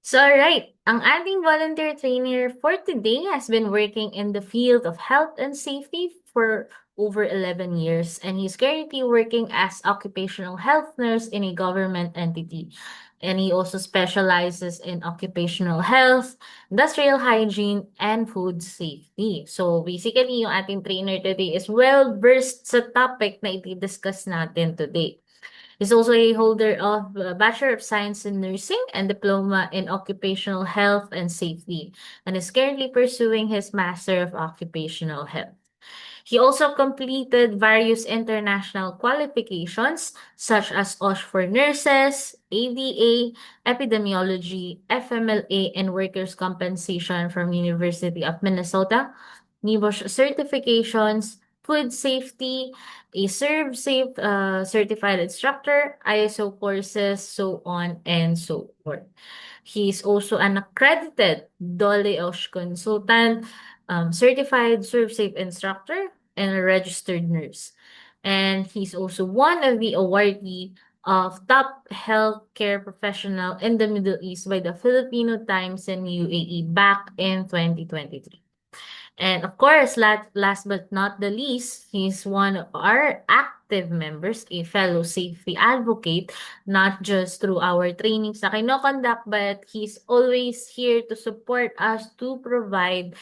So, alright, ang ating volunteer trainer for today has been working in the field of health and safety for over 11 years, and he's currently working as occupational health nurse in a government entity. And he also specializes in occupational health, industrial hygiene, and food safety. So, basically, yung ating trainer today is well-versed sa topic na i-discuss natin today. He's also a holder of Bachelor of Science in Nursing and Diploma in Occupational Health and Safety, and is currently pursuing his Master of Occupational Health. He also completed various international qualifications such as OSH for nurses, ADA, epidemiology, FMLA, and workers' compensation from University of Minnesota, NIBOSH certifications, food safety, a ServSafe certified instructor, ISO courses, so on and so forth. He's also an accredited DOLE OSH consultant, certified ServSafe instructor, and a registered nurse. And he's also one of the awardee of Top Healthcare Professional in the Middle East by the Filipino Times and UAE back in 2023. And of course, last but not the least, he's one of our active members, a fellow safety advocate, not just through our trainings na kinokonduct, but he's always here to support us to provide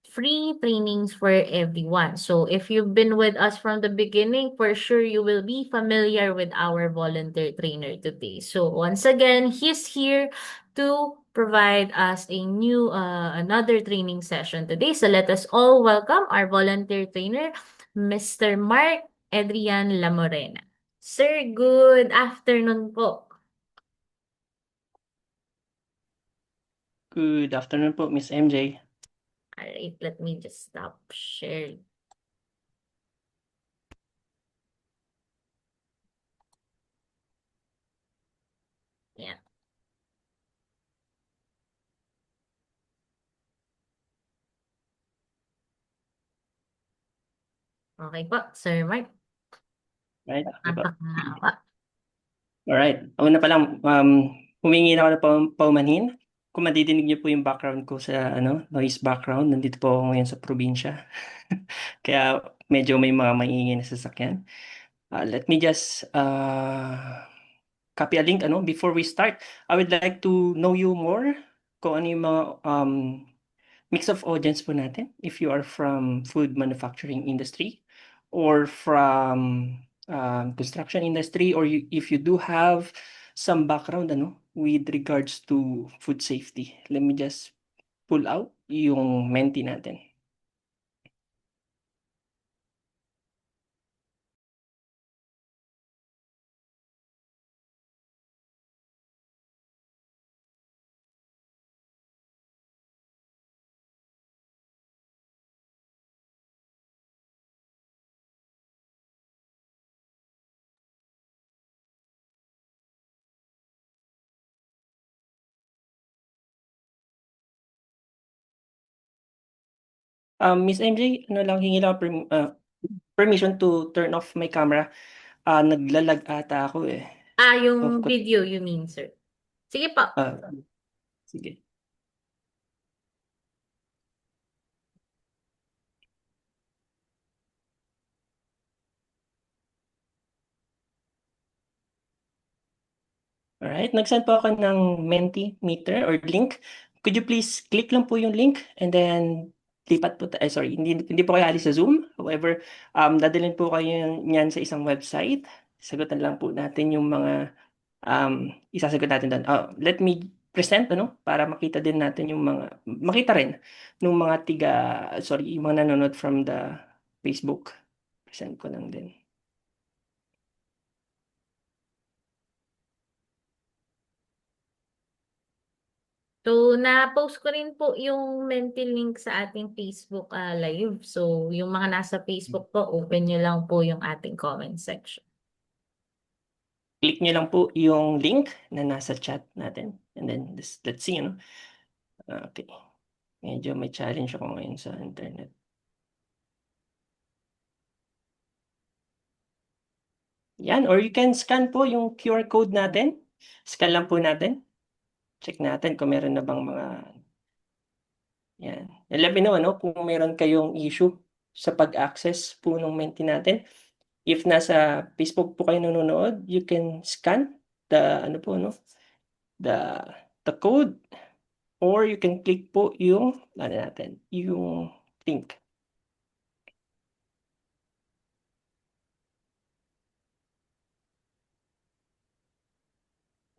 free trainings for everyone. So if you've been with us from the beginning, for sure you will be familiar with our volunteer trainer today. So once again, he's here to provide us a new another training session today. So let us all welcome our volunteer trainer, Mr. Mark Adrian Lamorena. Sir, good afternoon po. Good afternoon po, Miss MJ. Alright, let me just stop sharing. Yeah. Okay po, Sir Mark. Right, okay po. Napakahaba. Alright, una pa lang, humingi na ako ng paumanhin. Kung madidinig niyo po yung background ko sa noise background, nandito po ako ngayon sa probinsya. Kaya medyo may mga maingay na sasakyan. Let me just copy a link before we start. I would like to know you more kung ano yung mga mix of audience po natin. If you are from food manufacturing industry or from construction industry, or if you do have some background with regards to food safety. Let me just pull out yung menti natin. Miss MJ, lang, hingi lang permission to turn off my camera. Naglalag ata ako eh. Yung video you mean, sir. Sige po. Sige. Alright, nag-send po ako ng Mentimeter or link. Could you please click lang po yung link and then lipat po, sorry, hindi po kayo alis sa Zoom. However, dadalhin po kayo niyan sa isang website. Sagutan lang po natin yung mga isasagot natin doon. Let me present, para makita din natin yung makita rin ng mga yung mga nanonood from the Facebook. Present ko lang din. So, na-post ko rin po yung Menti link sa ating Facebook live. So, yung mga nasa Facebook po, open nyo lang po yung ating comment section. Click nyo lang po yung link na nasa chat natin. And then, let's see, Okay. Medyo may challenge ako ngayon sa internet. Yan, or you can scan po yung QR code natin. Scan lang po natin. Check natin kung meron na bang mga, yan. And let me know, ano, kung meron kayong issue sa pag-access po ng Menti natin. If nasa Facebook po kayo nanonood, you can scan the, ano po, no, the, the code, or you can click po yung, ano natin, yung link.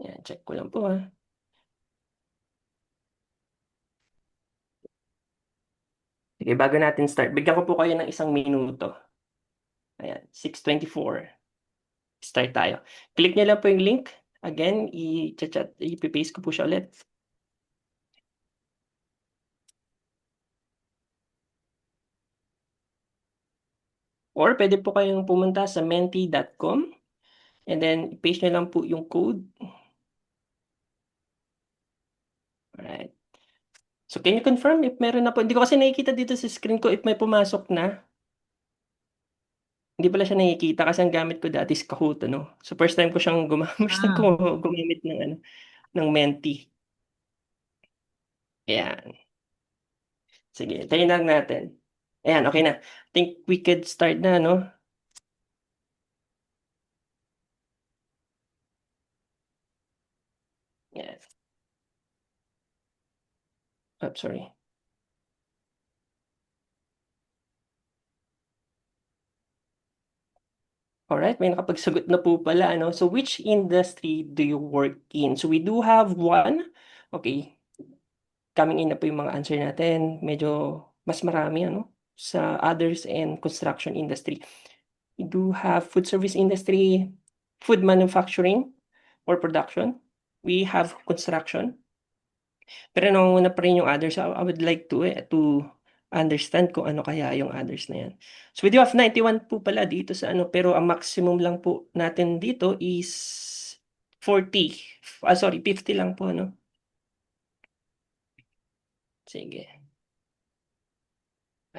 Yan, check ko lang po, ha. Sige, bago natin start, bigyan ko po kayo ng 1 minuto. Ayan, 6:24. Start tayo. Click nyo lang po yung link. Again, i-chat, i-paste ko po siya ulit. Or pwede po kayong pumunta sa menti.com and then paste nyo lang po yung code. Alright. So can you confirm if meron na po? Hindi ko kasi nakikita dito sa screen ko if may pumasok na. Hindi pala siya nakikita kasi ang gamit ko dati is Kahoot, ano? So first time ko siyang first time Ah. ko gumamit ng ano, ng Menti. Ayan. Sige, tayo lang natin. Ayan, okay na. I think we could start na, no? Yes. Oh, sorry. Alright, may nakapagsagot na po pala, ano? So, which industry do you work in? So, we do have one. Okay, coming in na po yung mga answer natin. Medyo mas marami, ano? Sa others and construction industry. We do have food service industry, food manufacturing or production. We have construction. Pero nangunguna pa rin yung others. I would like to understand kung ano kaya yung others na yan. So we do have 91 po pala dito sa ano, pero ang maximum lang po natin dito is 40. Sorry, 50 lang po, ano? Sige.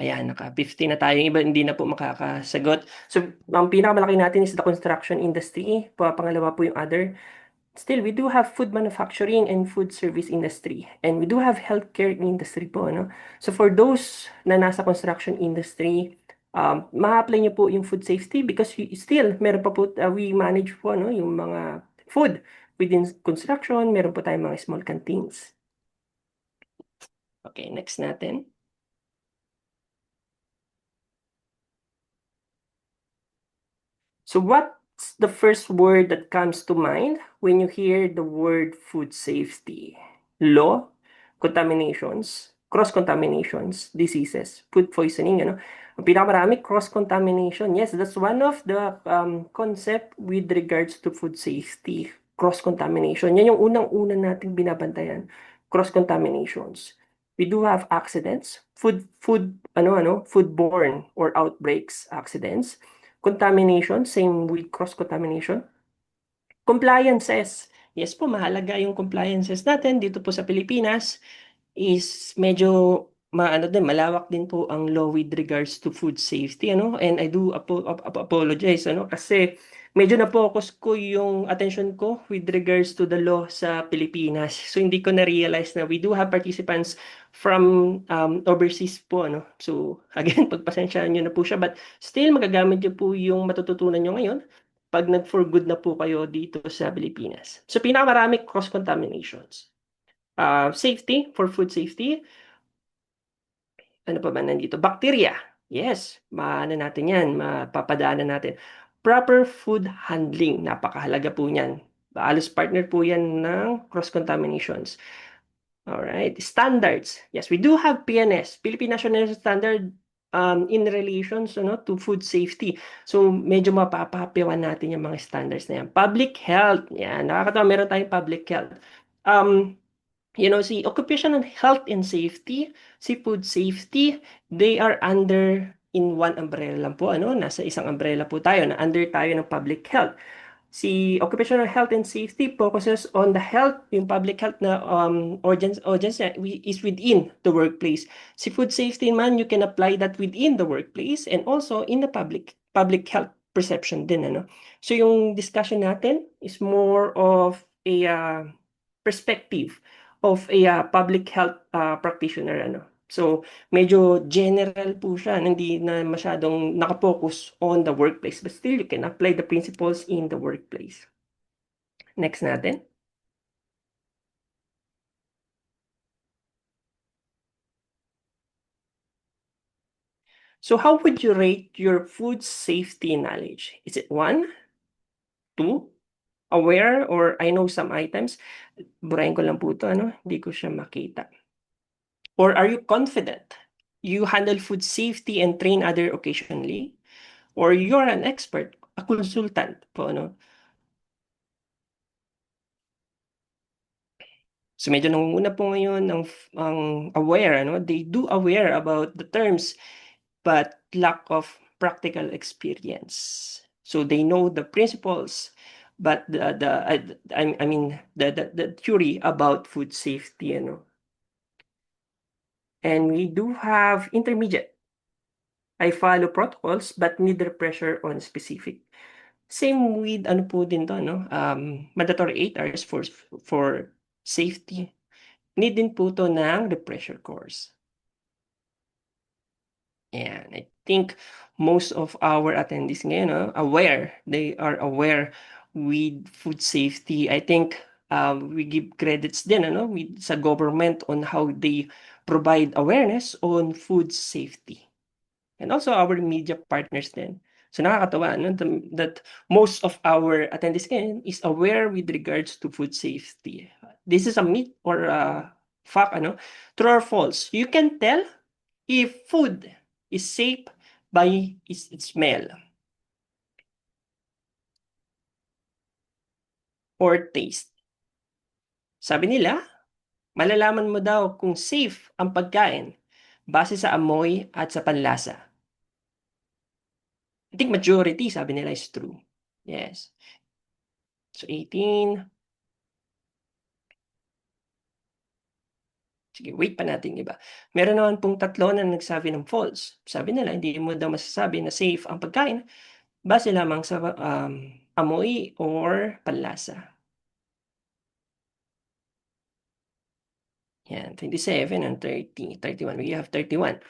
Ayan, naka-50 na tayo. Yung iba hindi na po makakasagot. So, ang pinakamalaki natin is the construction industry. Pangalawa po yung other. Still, we do have food manufacturing and food service industry. And we do have healthcare industry po, no? So for those na nasa construction industry, ma-apply niyo po yung food safety because still, meron pa po, we manage po, no? Yung mga food within construction, meron po tayong mga small canteens. Okay, next natin. So what's the first word that comes to mind when you hear the word food safety? Law, contaminations, cross-contaminations, diseases, food poisoning, ano? Ang pinakamarami, cross-contamination. Yes, that's one of the concept with regards to food safety. Cross-contamination. Yan yung unang-una nating binabantayan. Cross-contaminations. We do have accidents, foodborne or outbreaks, accidents. Contamination, same with cross-contamination. Compliances. Yes po, mahalaga yung compliances natin dito po sa Pilipinas is medyo malawak din po ang law with regards to food safety, ano? And I do apologize, ano? Kasi medyo na-focus ko yung attention ko with regards to the law sa Pilipinas. So hindi ko na-realize na we do have participants from overseas po, ano? So again, pagpasensyaan nyo na po siya, but still magagamit nyo po yung matututunan nyo ngayon pag nag-for good na po kayo dito sa Pilipinas. So pinakamarami cross-contaminations. Safety, for food safety. Ano pa ba nandito? Bacteria. Yes, maano natin yan, mapapadaanan natin. Proper food handling, napakahalaga po niyan. Halos partner po yan ng cross-contaminations. Alright, standards. Yes, we do have PNS, Philippine National Standard in relations to food safety. So, medyo mapapapiwan natin yung mga standards na yan. Public health. Yan, nakakatawa, meron tayong public health. Si occupational health and safety, si food safety, they are under in one umbrella lang po, ano? Nasa isang umbrella po tayo, na under tayo ng public health. Si occupational health and safety focuses on the health, yung public health na audience is within the workplace. Si food safety man, you can apply that within the workplace and also in the public health perception din, ano? So yung discussion natin is more of a perspective of a public health practitioner, ano. So, medyo general po siya, hindi na masyadong nakapokus on the workplace, but still you can apply the principles in the workplace. Next natin. So, how would you rate your food safety knowledge? Is it 1, 2, aware, or I know some items? Burahin ko lang po ito, ano? Hindi ko siya makita. Or are you confident you handle food safety and train other occasionally? Or you're an expert, a consultant po, ano? So medyo nangunguna po ngayon ang aware, ano? They do aware about the terms, but lack of practical experience. So they know the principles, but I mean the theory about food safety, ano. And we do have intermediate. I follow protocols but need the pressure on specific. Same with ano po din to, no? Mandatory 8 hours for safety. Need din po to ng refresher course. And I think most of our attendees ngayon, no, they are aware with food safety. I think we give credits din, ano, sa government on how they provide awareness on food safety. And also our media partners din. So nakakatawa, no, that most of our attendees ngayon is aware with regards to food safety. This is a myth or a fact, ano, true or false. You can tell if food is safe by its smell or taste. Sabi nila, malalaman mo daw kung safe ang pagkain base sa amoy at sa panlasa. I think majority, sabi nila, is true. Yes. So 18. Sige, wait pa natin iba. Meron naman pong 3 na nagsabi ng false. Sabi nila, hindi mo daw masasabi na safe ang pagkain base lamang sa amoy or panlasa. Yan, 27 and 30, 31. We have 31.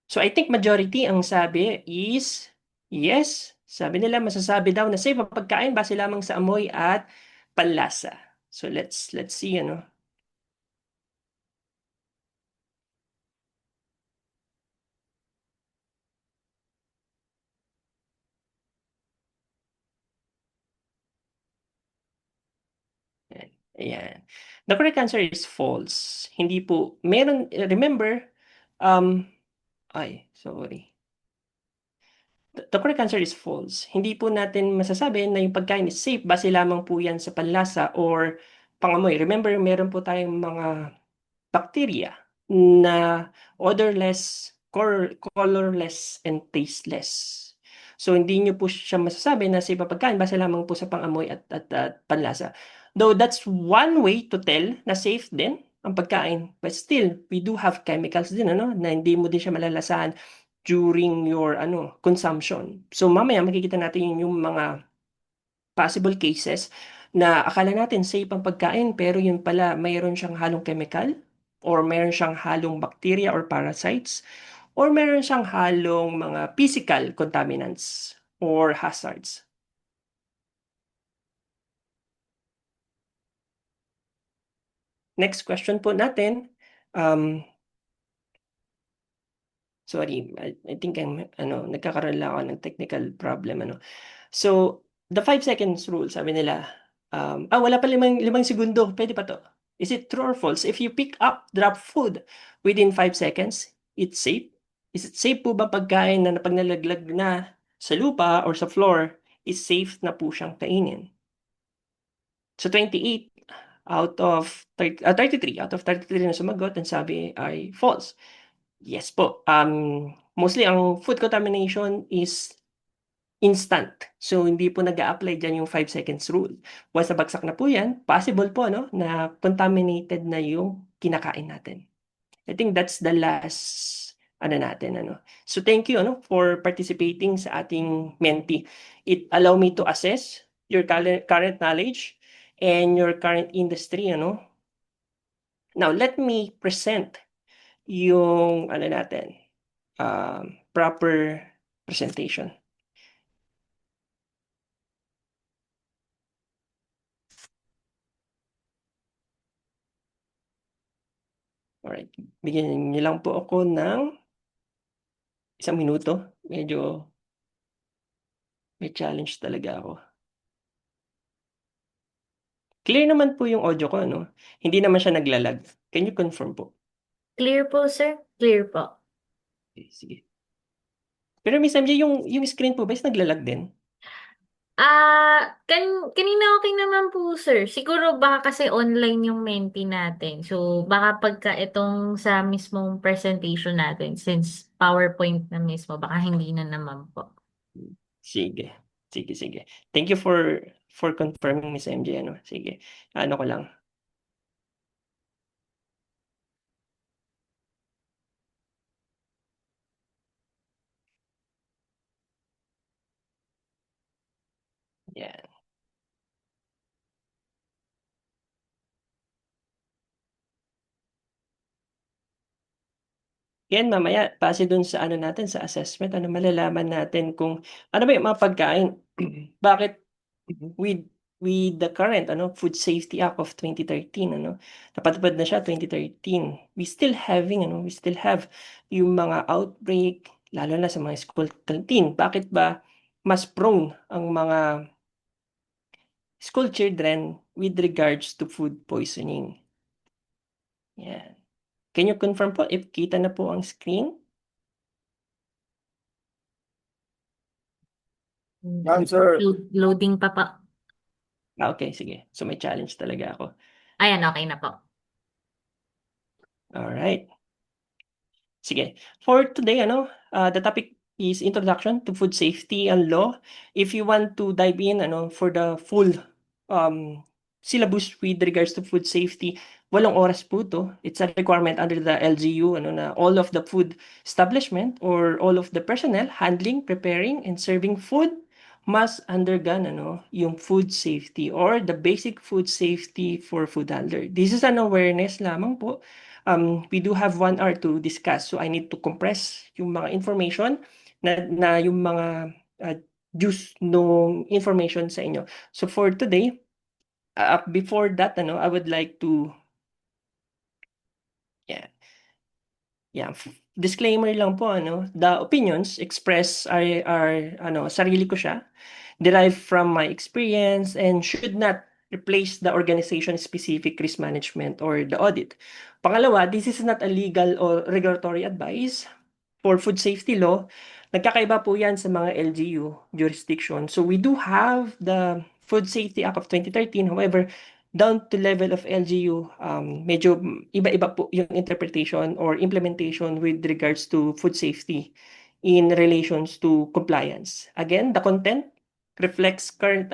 So I think majority ang sabi is yes. Sabi nila masasabi daw na safe ang pagkain base lamang sa amoy at panlasa. So let's see, ano. Ayan. The correct answer is false. Hindi po. Meron, remember, sorry. The correct answer is false. Hindi po natin masasabi na yung pagkain is safe base lamang po yan sa panlasa or pangamoy. Remember, meron po tayong mga bacteria na odorless, colorless, and tasteless. So, hindi nyo po siya masasabi na safe ang pagkain base lamang po sa pangamoy at panlasa. Though that's one way to tell na safe din ang pagkain. But still, we do have chemicals din, ano, na hindi mo din siya malalasahan during your consumption. So mamaya makikita natin yung mga possible cases na akala natin safe ang pagkain pero yun pala mayroon siyang halong chemical or mayroon siyang halong bacteria or parasites or mayroon siyang halong mga physical contaminants or hazards. Next question po natin, sorry, I think nagkakaroon lang ako ng technical problem, ano. So, the 5 seconds rule, sabi nila, wala pa 5 segundo, pwede pa to. Is it true or false? If you pick up drop food within 5 seconds, it's safe? Is it safe po ba pagkain na pag nalaglag na sa lupa or sa floor, is safe na po siyang kainin? So 28 out of 33 out of 33 na sumagot, ang sabi ay false. Yes po. Mostly ang food contamination is instant. So, hindi po nag-a-apply dyan yung 5 seconds rule. Once nabagsak na po yan, possible po, no, na contaminated na yung kinakain natin. I think that's the last, natin, ano. So, thank you, for participating sa ating Menti. It allow me to assess your current knowledge and your current industry, ano. Now, let me present yung ano natin, proper presentation. Alright, bigyan niyo lang po ako ng 1 minuto. Medyo may challenge talaga ako. Clear naman po yung audio ko, no? Hindi naman siya naglalag. Can you confirm po? Clear po, sir. Clear po. Okay, sige. Pero Miss MJ, yung screen po ba is naglalag din? Kanina okay naman po, sir. Siguro baka kasi online yung menti natin. So, baka pagka itong sa mismong presentation natin, since PowerPoint na mismo, baka hindi na naman po. Sige. Sige, sige. Thank you for confirming, Miss MJ, ano? Sige. Ano ko lang. Yan. Yan, mamaya, base dun sa ano natin, sa assessment, ano, malalaman natin kung ano ba yung mga pagkain. Bakit with with the current Food Safety Act of 2013, napatupad na siya 2013. We still have yung mga outbreak, lalo na sa mga school canteen. Bakit ba mas prone ang mga school children with regards to food poisoning? Yan. Can you confirm po if kita na po ang screen? Yan, sir. Loading pa pa. Okay, sige. So may challenge talaga ako. Ayan, okay na po. Alright. Sige. For today, the topic is Introduction to Food Safety and Law. If you want to dive in, for the full syllabus with regards to food safety, 8 oras po to. It's a requirement under the LGU, na all of the food establishment or all of the personnel handling, preparing, and serving food must undergone, yung food safety or the basic food safety for food handler. This is an awareness lamang po. We do have 1 hour to discuss, so I need to compress yung mga information na yung mga juice ng information sa inyo. So for today, before that, I would like to, yeah, disclaimer lang po, the opinions expressed are sarili ko siya, derived from my experience, and should not replace the organization-specific risk management or the audit. Pangalawa, this is not a legal or regulatory advice. For food safety law, nagkakaiba po yan sa mga LGU jurisdiction. So we do have the Food Safety Act of 2013. However, down to level of LGU, medyo iba-iba po yung interpretation or implementation with regards to food safety in relations to compliance. Again, the content reflects current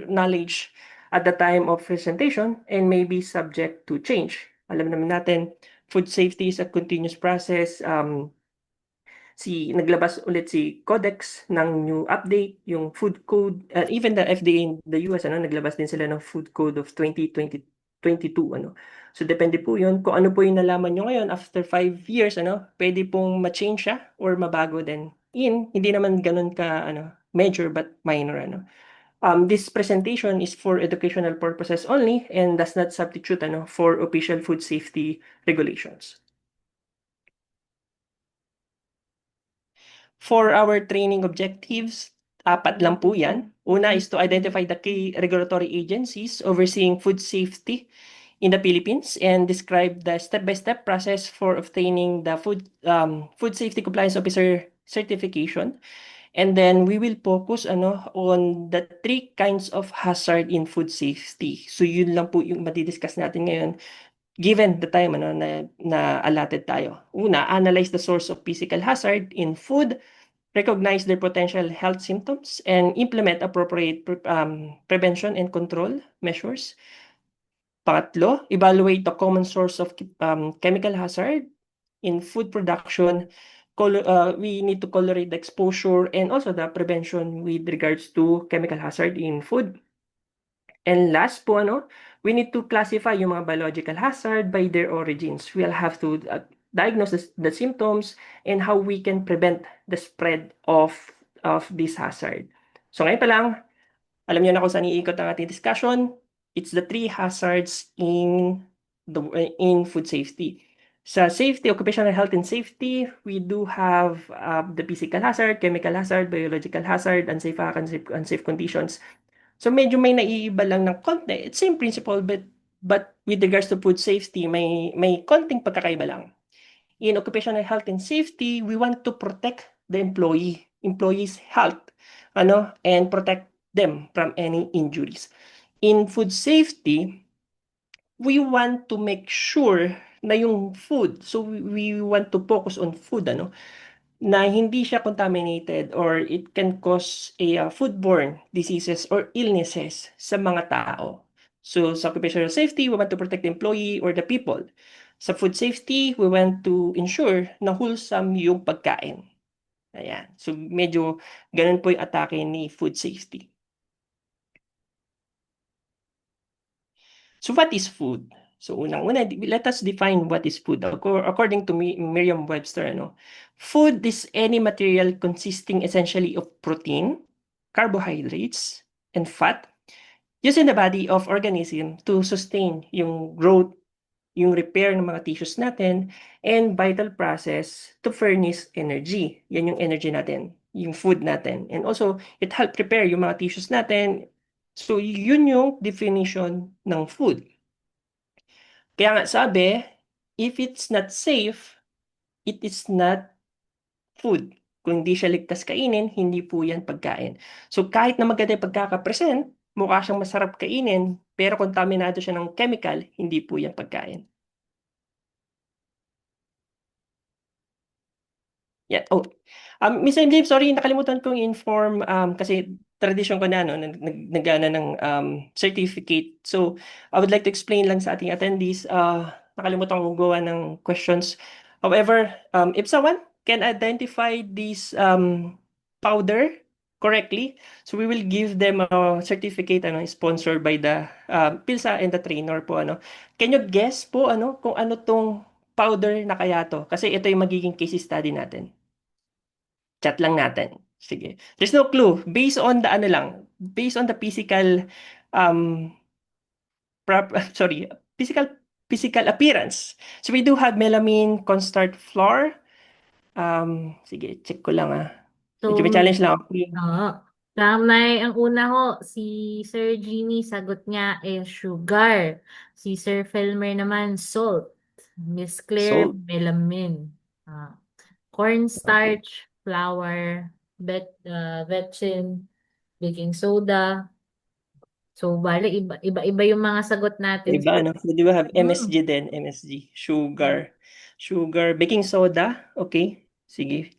knowledge at the time of presentation and may be subject to change. Alam naman natin, food safety is a continuous process. Naglabas ulit si Codex ng new update, yung food code, even the FDA in the US, naglabas din sila ng food code of 2022, So depende po yun kung ano po yung nalaman nyo ngayon after 5 years, pwede pong ma-change siya or mabago din. Hindi naman ganun ka, major but minor, This presentation is for educational purposes only and does not substitute, for official food safety regulations. For our training objectives, 4 lang po yan. Una is to identify the key regulatory agencies overseeing food safety in the Philippines and describe the step-by-step process for obtaining the food safety compliance officer certification. And then we will focus on the 3 kinds of hazard in food safety. So yun lang po yung madidiscuss natin ngayon given the time na allotted tayo. Una, analyze the source of physical hazard in food, recognize their potential health symptoms, and implement appropriate prevention and control measures. Pangatlo, evaluate the common source of chemical hazard in food production. We need to correlate the exposure and also the prevention with regards to chemical hazard in food. And last po, ano, we need to classify yung mga biological hazard by their origins. We'll have to diagnose the symptoms and how we can prevent the spread of this hazard. So ngayon pa lang, alam niyo na kung saan iikot ang ating discussion. It's the three hazards in food safety. Sa safety, occupational health and safety, we do have the physical hazard, chemical hazard, biological hazard, unsafe conditions. So medyo may naiiba lang ng konti. It's same principle, but with regards to food safety, may konting pagkakaiba lang. In occupational health and safety, we want to protect the employees' health, and protect them from any injuries. In food safety, we want to make sure na yung food, so we want to focus on food, na hindi siya contaminated or it can cause foodborne diseases or illnesses sa mga tao. So sa occupational safety, we want to protect the employee or the people. Sa food safety, we want to ensure na wholesome yung pagkain. Ayan. So medyo ganun po yung atake ni food safety. So what is food? So unang-una, let us define what is food. According to Merriam-Webster, food is any material consisting essentially of protein, carbohydrates, and fat used in the body of organism to sustain yung growth, yung repair ng mga tissues natin, and vital process to furnish energy. Yan yung energy natin, yung food natin. And also, it help prepare yung mga tissues natin. So, yun yung definition ng food. Kaya nga sabi, if it's not safe, it is not food. Kung hindi siya ligtas kainin, hindi po yan pagkain. So kahit na maganda yung pagkakapresent, mukha siyang masarap kainin, pero kontaminado siya ng chemical, hindi po yan pagkain. Yeah. Oh, Miss MJ, sorry, nakalimutan kong inform kasi tradition ko na nagana ng certificate. So, I would like to explain lang sa ating attendees. Nakalimutan kong gawa ng questions. However, if someone can identify this powder correctly, so we will give them a certificate sponsored by the PILSA and the trainer po Can you guess po kung ano tong powder na kaya to? Kasi ito yung magiging case study natin. Chat lang natin. Sige. There's no clue. Based on the based on the physical, um, sorry, physical appearance. So we do have melamine, cornstarch flour. Sige, check ko lang Medyo So, may challenge lang ako. oo. Kamay, ang una ho, si Sir Jimmy, sagot niya is sugar. Si Sir Felmer naman, salt. Miss Claire, Salt. melamine. Ah, Okay. cornstarch, flour, vetchin, baking soda. So, bale, iba-iba yung mga sagot natin. Iba, So, di ba have MSG Mm. din? MSG. Sugar. Sugar. Baking soda. Okay. Sige.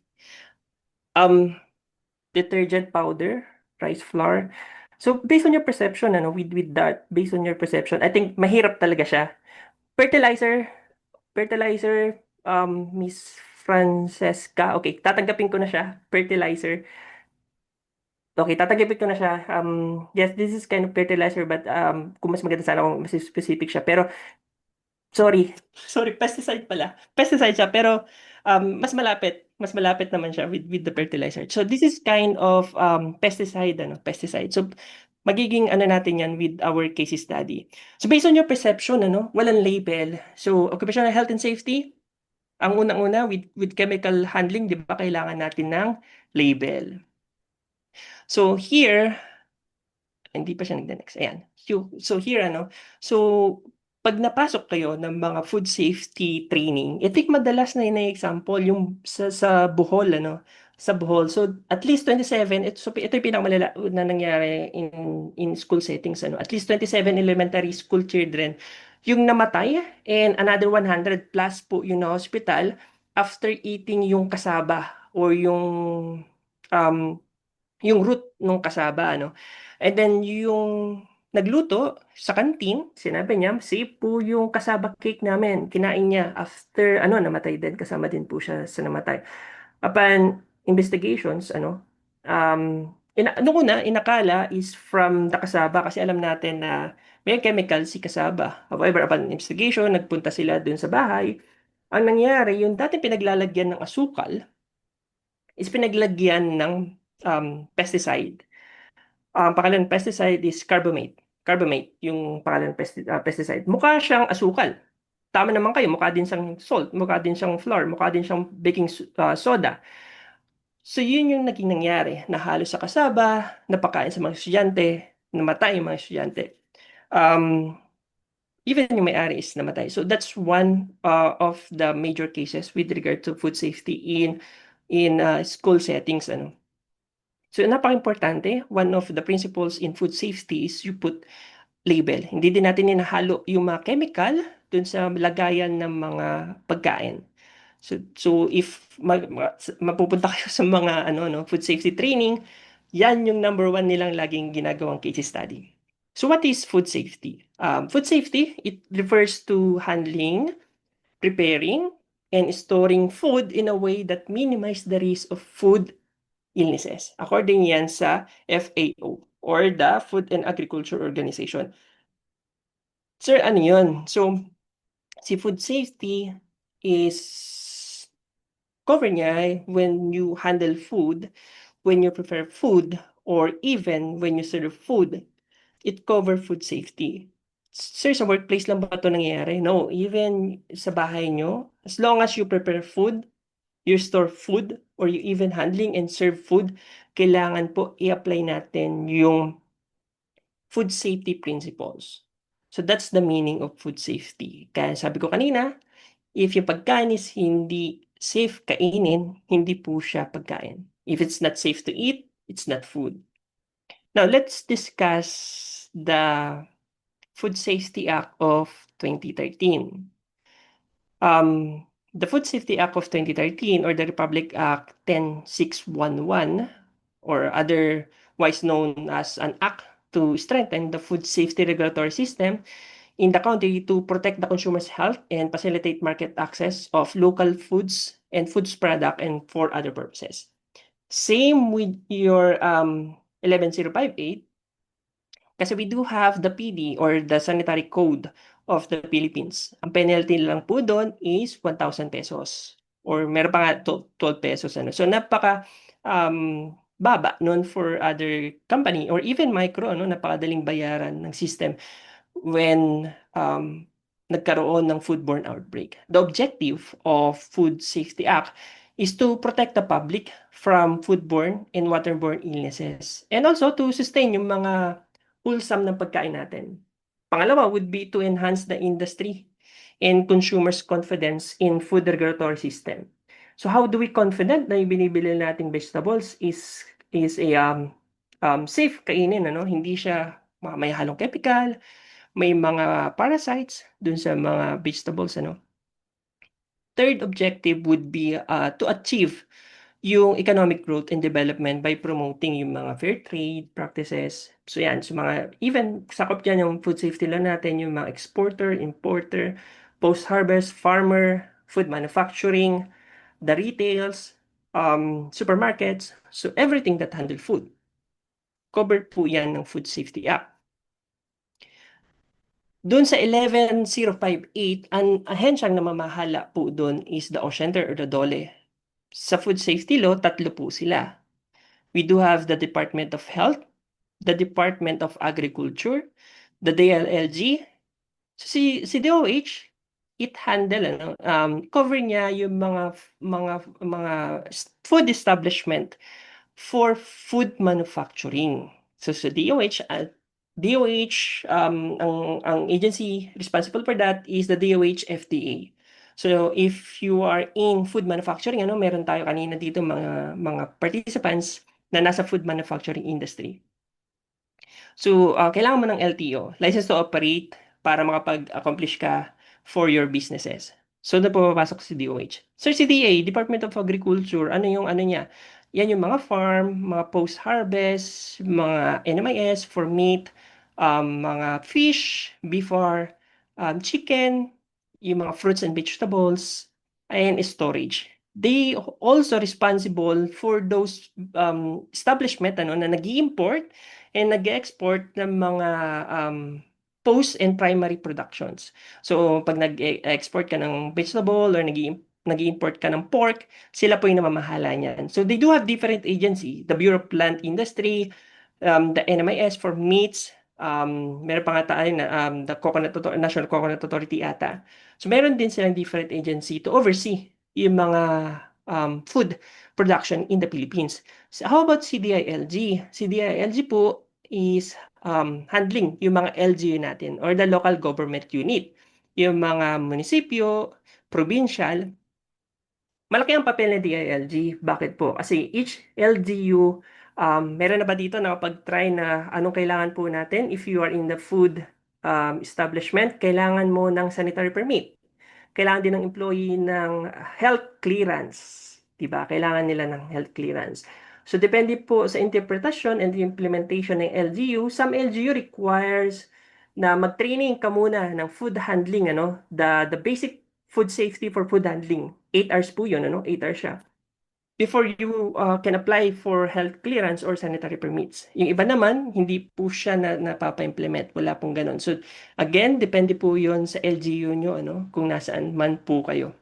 Um, Detergent powder, rice flour. So based on your perception, with that, based on your perception, I think mahirap talaga siya. Fertilizer, fertilizer, Miss Francesca. Okay, tatanggapin ko na siya. Fertilizer. Okay, tatanggapin ko na siya. Yes, this is kind of fertilizer, but kung mas maganda sana kung mas specific siya. Pero sorry. Sorry, pesticide pala. Pesticide siya, pero mas malapit naman siya with the fertilizer. So this is kind of pesticide. So magiging natin yan with our case study. So based on your perception, walang label. So occupational health and safety, ang unang-una with chemical handling, 'di ba, kailangan natin ng label. So here, hindi pa siya nagde-next. Ayan. So here, So, pag napasok kayo ng mga food safety training, I think madalas na ina-example yung sa Bohol, Sa Bohol. So, at least 27, ito yung pinakamalala na nangyari in school settings, At least 27 elementary school children yung namatay and another 100 plus po yung na hospital after eating yung kasaba or um, yung root nung kasaba, And then yung nagluto sa canteen, sinabi niya, safe po yung kasaba cake namin. Kinain niya after, namatay din. Kasama din po siya sa namatay. Upon investigations, Nung una, inakala is from the kasaba kasi alam natin na may chemical si kasaba. However, upon investigation, nagpunta sila dun sa bahay. Ang nangyari, yung dating pinaglalagyan ng asukal is pinaglagyan ng pesticide. Ang pangalan ng pesticide is carbamate. Carbamate, yung pangalan ng pesticide. Mukha siyang asukal. Tama naman kayo, mukha din siyang salt, mukha din siyang flour, mukha din siyang soda. So yun yung naging nangyari na halos sa kasaba, napakain sa mga estudyante, namatay yung mga estudyante. Um, Even yung may-ari is namatay. So that's one of the major cases with regard to food safety in school settings. Ano. So napaka-importante, one of the principles in food safety is you put label. Hindi din natin inahalo yung mga chemical dun sa lagayan ng mga pagkain. So if mapupunta kayo sa mga food safety training, yan yung number one nilang laging ginagawang case study. So what is food safety? Food safety, it refers to handling, preparing, and storing food in a way that minimize the risk of food illnesses. According yan sa FAO or the Food and Agriculture Organization. Sir, ano yun? So, si food safety is cover niya when you handle food, when you prepare food, or even when you serve food. It cover food safety. Sir, sa workplace lang ba ito nangyayari? No, even sa bahay nyo, as long as you prepare food, you store food, or you even handling and serve food, kailangan po i-apply natin yung food safety principles. So that's the meaning of food safety. Kaya sabi ko kanina, if yung pagkain is hindi safe kainin, hindi po siya pagkain. If it's not safe to eat, it's not food. Now, let's discuss the Food Safety Act of 2013. The Food Safety Act of 2013 or the Republic Act 10611 or otherwise known as an act to strengthen the food safety regulatory system in the country to protect the consumer's health and facilitate market access of local foods and foods product and for other purposes. Same with your 11058 kasi we do have the PD or the Sanitary Code of the Philippines. Ang penalty lang po doon is 1,000 pesos or meron pa nga 12 pesos. Ano. So napaka baba noon for other company or even micro, no, napakadaling bayaran ng system when nagkaroon ng foodborne outbreak. The objective of Food Safety Act is to protect the public from foodborne and waterborne illnesses and also to sustain yung mga wholesome ng pagkain natin. Pangalawa would be to enhance the industry and consumers' confidence in food regulatory system. So how do we confident na yung binibili nating vegetables is a safe kainin, ano? Hindi siya may halong chemical, may mga parasites dun sa mga vegetables, ano? Third objective would be to achieve yung economic growth and development by promoting yung mga fair trade practices. So yan, so mga, even sakop dyan yung food safety lang natin, yung mga exporter, importer, post-harvest, farmer, food manufacturing, the retails, supermarkets, so everything that handle food. Covered po yan ng Food Safety Act. Doon sa 11058, ang ahensyang namamahala po doon is the OCenter or the DOLE. Sa food safety law, tatlo po sila. We do have the Department of Health, the Department of Agriculture, the DLLG. So si DOH, it handle cover niya yung mga food establishment for food manufacturing. So sa DOH, ang agency responsible for that is the DOH FDA. So if you are in food manufacturing, meron tayo kanina dito mga participants na nasa food manufacturing industry. So kailangan mo ng LTO, license to operate, para makapag-accomplish ka for your businesses. So na pumapasok si DOH. Sir, si DA, Department of Agriculture, ano yung ano niya? Yan yung mga farm, mga post-harvest, mga NMIS for meat, mga fish, before chicken, yung mga fruits and vegetables, and storage. they also responsible for those establishment na nag-i-import and nag-export ng mga post and primary productions. So pag nag-export ka ng vegetable or nag-i-import ka ng pork, sila po yung namamahala niyan. So they do have different agency, the Bureau of Plant Industry, the NMIS for meats, meron pa nga tayo na the National Coconut Authority ata. So meron din silang different agency to oversee yung mga food production in the Philippines. So how about CDILG? CDILG po is handling yung mga LGU natin or the local government unit. Yung mga munisipyo, provincial, malaki ang papel ng DILG. Bakit po? Kasi each LGU, meron na ba dito na kapag-try na anong kailangan po natin? If you are in the food establishment, kailangan mo ng sanitary permit. Kailangan din ng employee ng health clearance. Diba? Kailangan nila ng health clearance. So, depende po sa interpretation and implementation ng LGU. Some LGU requires na mag-training ka muna ng food handling, the basic food safety for food handling. 8 hours po yun, 8 hours siya. Before you can apply for health clearance or sanitary permits. Yung iba naman, hindi po siya napapa-implement. Wala pong ganun. So, again, depende po yun sa LGU nyo, kung nasaan man po kayo.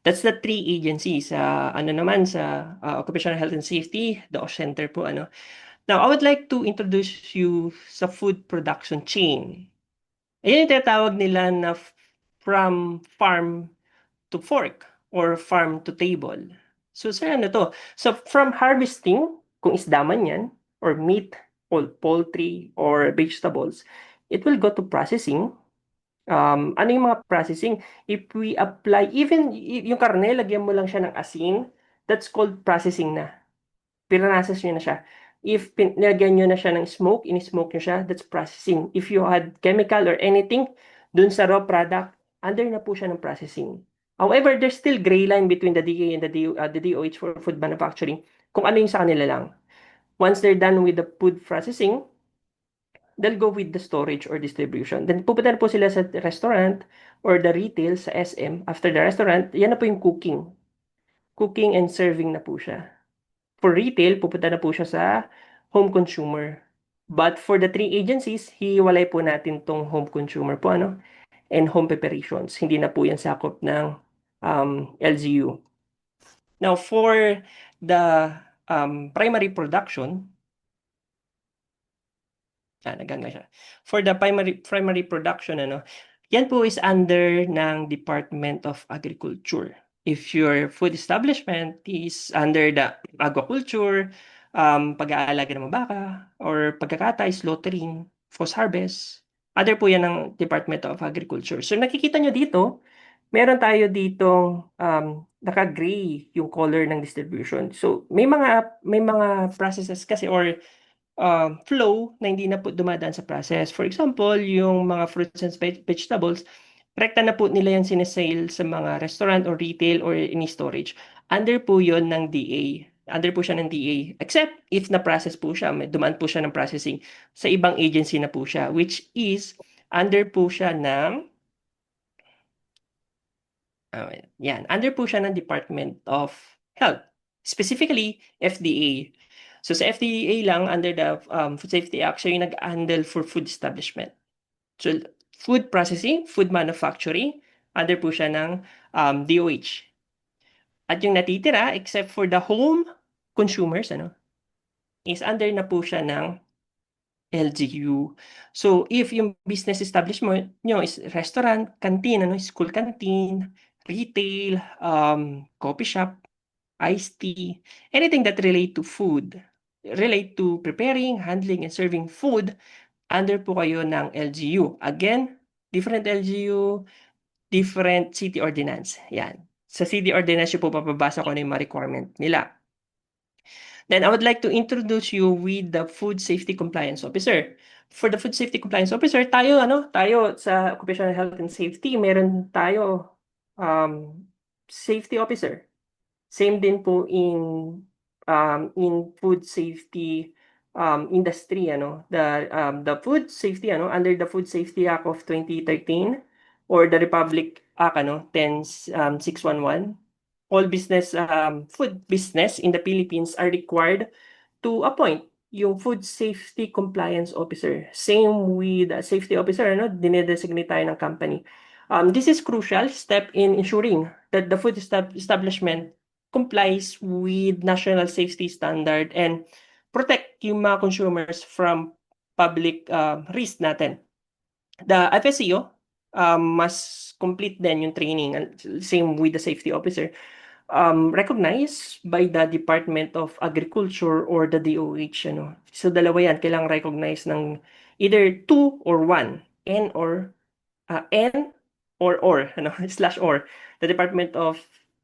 That's the three agencies. Sa Occupational Health and Safety, the OSH Center po, Now, I would like to introduce you sa food production chain. Ayan yung tinatawag nila na from farm to fork or farm to table. So, sir, ano to? So, from harvesting, kung isda man yan, or meat, or poultry, or vegetables, it will go to processing. Ano yung mga processing? If we apply, even yung karne, lagyan mo lang siya ng asin, that's called processing na. Pinrases nyo na siya. If nilagyan nyo na siya ng smoke, in-smoke nyo siya, that's processing. If you had chemical or anything, dun sa raw product, under na po siya ng processing. However, there's still gray line between the DA and the DOH for food manufacturing. Kung ano yung sa kanila lang. Once they're done with the food processing, they'll go with the storage or distribution. Then pupunta na po sila sa restaurant or the retail sa SM. After the restaurant, yan na po yung cooking. Cooking and serving na po siya. For retail, pupunta na po siya sa home consumer. But for the three agencies, hiwalay po natin tong home consumer po, and home preparations. Hindi na po yan sakop ng LGU. Now, for the primary production, naganga siya. For the primary production, yan po is under ng Department of Agriculture. If your food establishment is under the agriculture, pag-aalaga ng mga baka, or pagkakatay, slaughtering, post-harvest, other po yan ng Department of Agriculture. So nakikita nyo dito, meron tayo ditong naka-gray yung color ng distribution. So may mga processes kasi or flow na hindi na po dumadaan sa process. For example, yung mga fruits and vegetables, rekta na po nila yan sinesale sa mga restaurant or retail or any storage. Under po yon ng DA. Under po siya ng DA. Except if na-process po siya, dumaan po siya ng processing sa ibang agency na po siya, which is under po siya ng under po siya ng Department of Health. Specifically, FDA. So sa FDA lang, under the Food Safety Act, siya yung nag-handle for food establishment. So food processing, food manufacturing, under po siya ng DOH. At yung natitira, except for the home consumers, is under na po siya ng LGU. So if yung business establishment nyo is restaurant, canteen, school canteen, retail, coffee shop, iced tea, anything that relate to food, relate to preparing, handling, and serving food, under po kayo ng LGU. Again, different LGU, different city ordinance. Yan. Sa city ordinance po papabasa ko ano yung mga requirement nila. Then I would like to introduce you with the Food Safety Compliance Officer. For the Food Safety Compliance Officer, tayo sa Occupational Health and Safety, meron tayo Safety Officer. Same din po in food safety industry, the food safety, under the Food Safety Act of 2013 or the Republic Act, 10611, all business, food business in the Philippines are required to appoint yung food safety compliance officer. Same with safety officer, ano, dinedesignate tayo ng company. This is crucial step in ensuring that the food establishment complies with national safety standard and protect yung mga consumers from public risk natin. The FSCO must complete din yung training, same with the safety officer, recognized by the Department of Agriculture or the DOH, ano. So dalawa yan, kailangang recognize ng either two or one, N or ano, slash or the Department of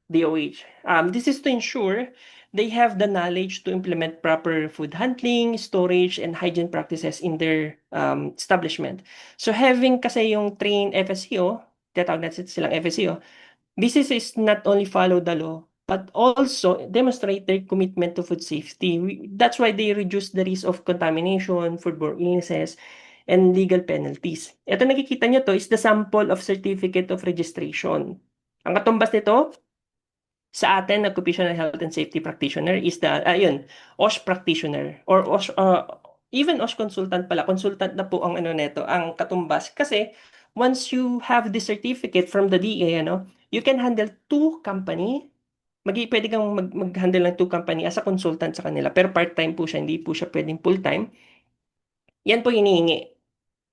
DOH. This is to ensure they have the knowledge to implement proper food handling, storage, and hygiene practices in their establishment. So having kasi yung trained FSCO, tinatawag natin silang FSCO, businesses not only follow the law, but also demonstrate their commitment to food safety. That's why they reduce the risk of contamination, foodborne illnesses, and legal penalties. Ito nakikita nyo to is the sample of certificate of registration. Ang katumbas nito, sa atin, occupational health and safety practitioner is the, OSH practitioner or OSH, even OSH consultant pala. Consultant na po ang ano neto, ang katumbas. Kasi once you have the certificate from the DA, ano, you can handle two company. Pwede kang mag-handle ng two company as a consultant sa kanila. Pero part-time po siya, hindi po siya pwedeng full-time. Yan po hinihingi.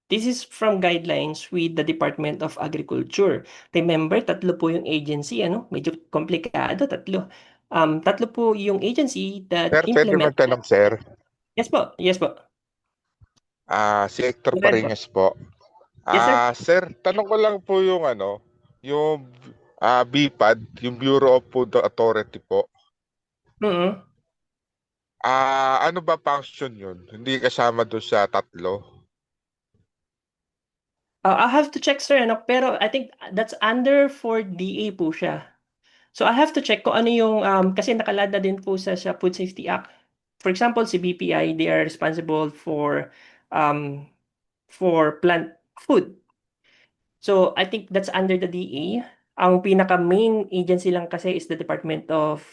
This is from guidelines with the Department of Agriculture. Remember, tatlo po yung agency, ano? Medyo komplikado, tatlo. Tatlo po yung agency that Sir, pwede implement. magtanong, sir. Yes po, yes po. Si Hector Go ahead po. Paringas po. Yes, sir. Sir, tanong ko lang po yung yung BPAD, yung Bureau of Food Authority po. Mhm. Ano ba function yun? Hindi kasama doon sa tatlo? I'll have to check, sir, ano? Pero I think that's under for DA po siya. So I have to check kung ano yung, kasi nakalada din po sa Food Safety Act. For example, si BPI, they are responsible for plant food. So I think that's under the DA. Ang pinaka main agency lang kasi is the Department of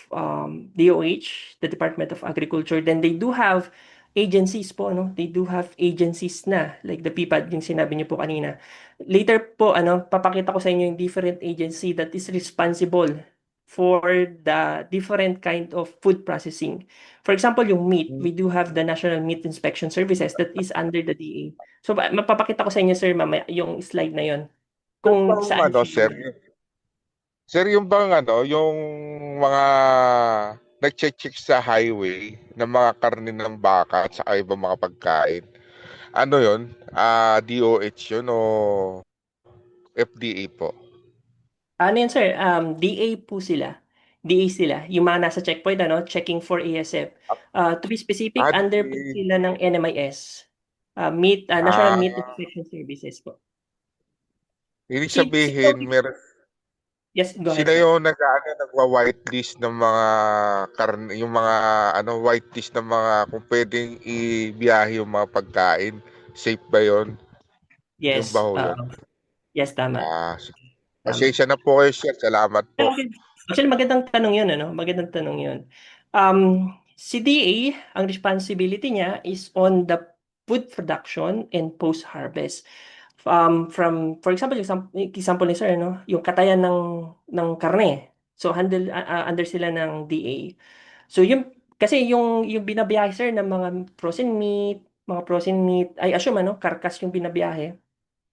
DOH, the Department of Agriculture. Then they do have agencies po, ano? They do have agencies na, like the PPAD, yung sinabi niyo po kanina. Later po, papakita ko sa inyo yung different agency that is responsible for the different kind of food processing. For example, yung meat, we do have the National Meat Inspection Services that is under the DA. So mapapakita ko sa inyo, sir, mamaya yung slide na yon kung Yung saan sir, sir, yung bang yung mga nagche-check sa highway ng mga karne ng baka at saka ibang mga pagkain, ano yun? DOH yun o FDA po? ano yan, sir? DA po sila. DA sila. Yung mga nasa checkpoint, checking for ASF. To be specific, under po Di, sila ng NMIS. National Meat Inspection Services po. ibig Si sabihin, yes, go ahead sila po. yung nagwa-whitelist ng mga karne, yung mga whitelist ng mga kung pwedeng ibiyahe yung mga pagkain. Safe ba yun? Yung Yes, ba ho yun? yes, tama. Tama. Pasensya na po kayo, sir. Salamat po. Okay. Actually, magandang tanong yun, ano? Magandang tanong yun. Si DA, ang responsibility niya is on the food production and post-harvest. For example, example ni sir, yung katayan ng karne. So, under sila ng DA. So, kasi yung binabiyahe, sir, ng mga frozen meat, I assume, karkas yung binabiyahe.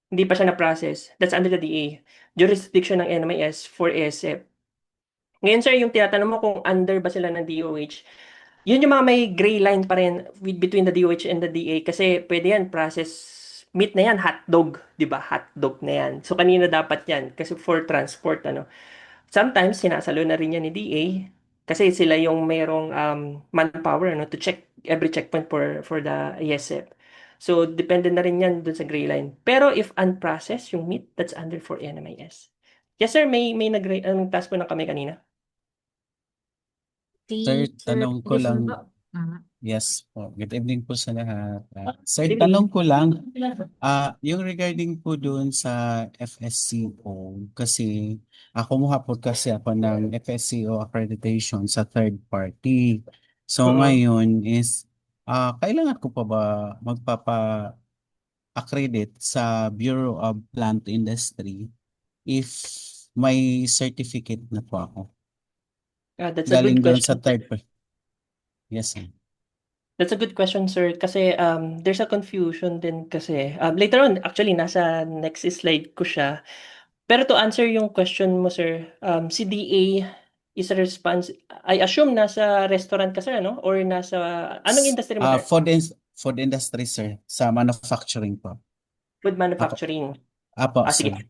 Hindi pa siya na-process. That's under the DA. Jurisdiction ng NMIS for ASF. Ngayon, sir, yung tinatanong mo kung under ba sila ng DOH, yun yung mga may gray line pa rin between the DOH and the DA kasi pwede yan, process meat na yan, hotdog, di ba? Hotdog na yan. So, kanina dapat yan kasi for transport, Sometimes, sinasalo na rin yan ni DA kasi sila yung mayroong manpower, to check every checkpoint for the ASF. So, depende na rin yan dun sa gray line. Pero if unprocessed, yung meat, that's under for NMIS. Yes, sir, may task po na kami kanina. Si Sir, Sir tanong ko Edison lang, po. Mhm. Yes po. Good evening po sa lahat. Sir, Good tanong evening. ko lang, yung regarding po doon sa FSCO, kasi kumuha po kasi ako ng FSCO accreditation sa third party. So Mm. ngayon is, kailangan ko pa ba magpapa-accredit sa Bureau of Plant Industry if may certificate na po ako? That's a good Galing doon sa question. third party. Yes, sir. That's a good question, sir. Kasi there's a confusion din kasi. Later on, actually, nasa next slide ko siya. Pero to answer yung question mo, sir, si DA is a I assume nasa restaurant ka, sir, ano? Or nasa, anong industry mo, sir? Food industry, sir, sa manufacturing po. Food Apo, manufacturing. apo, Sige. sir.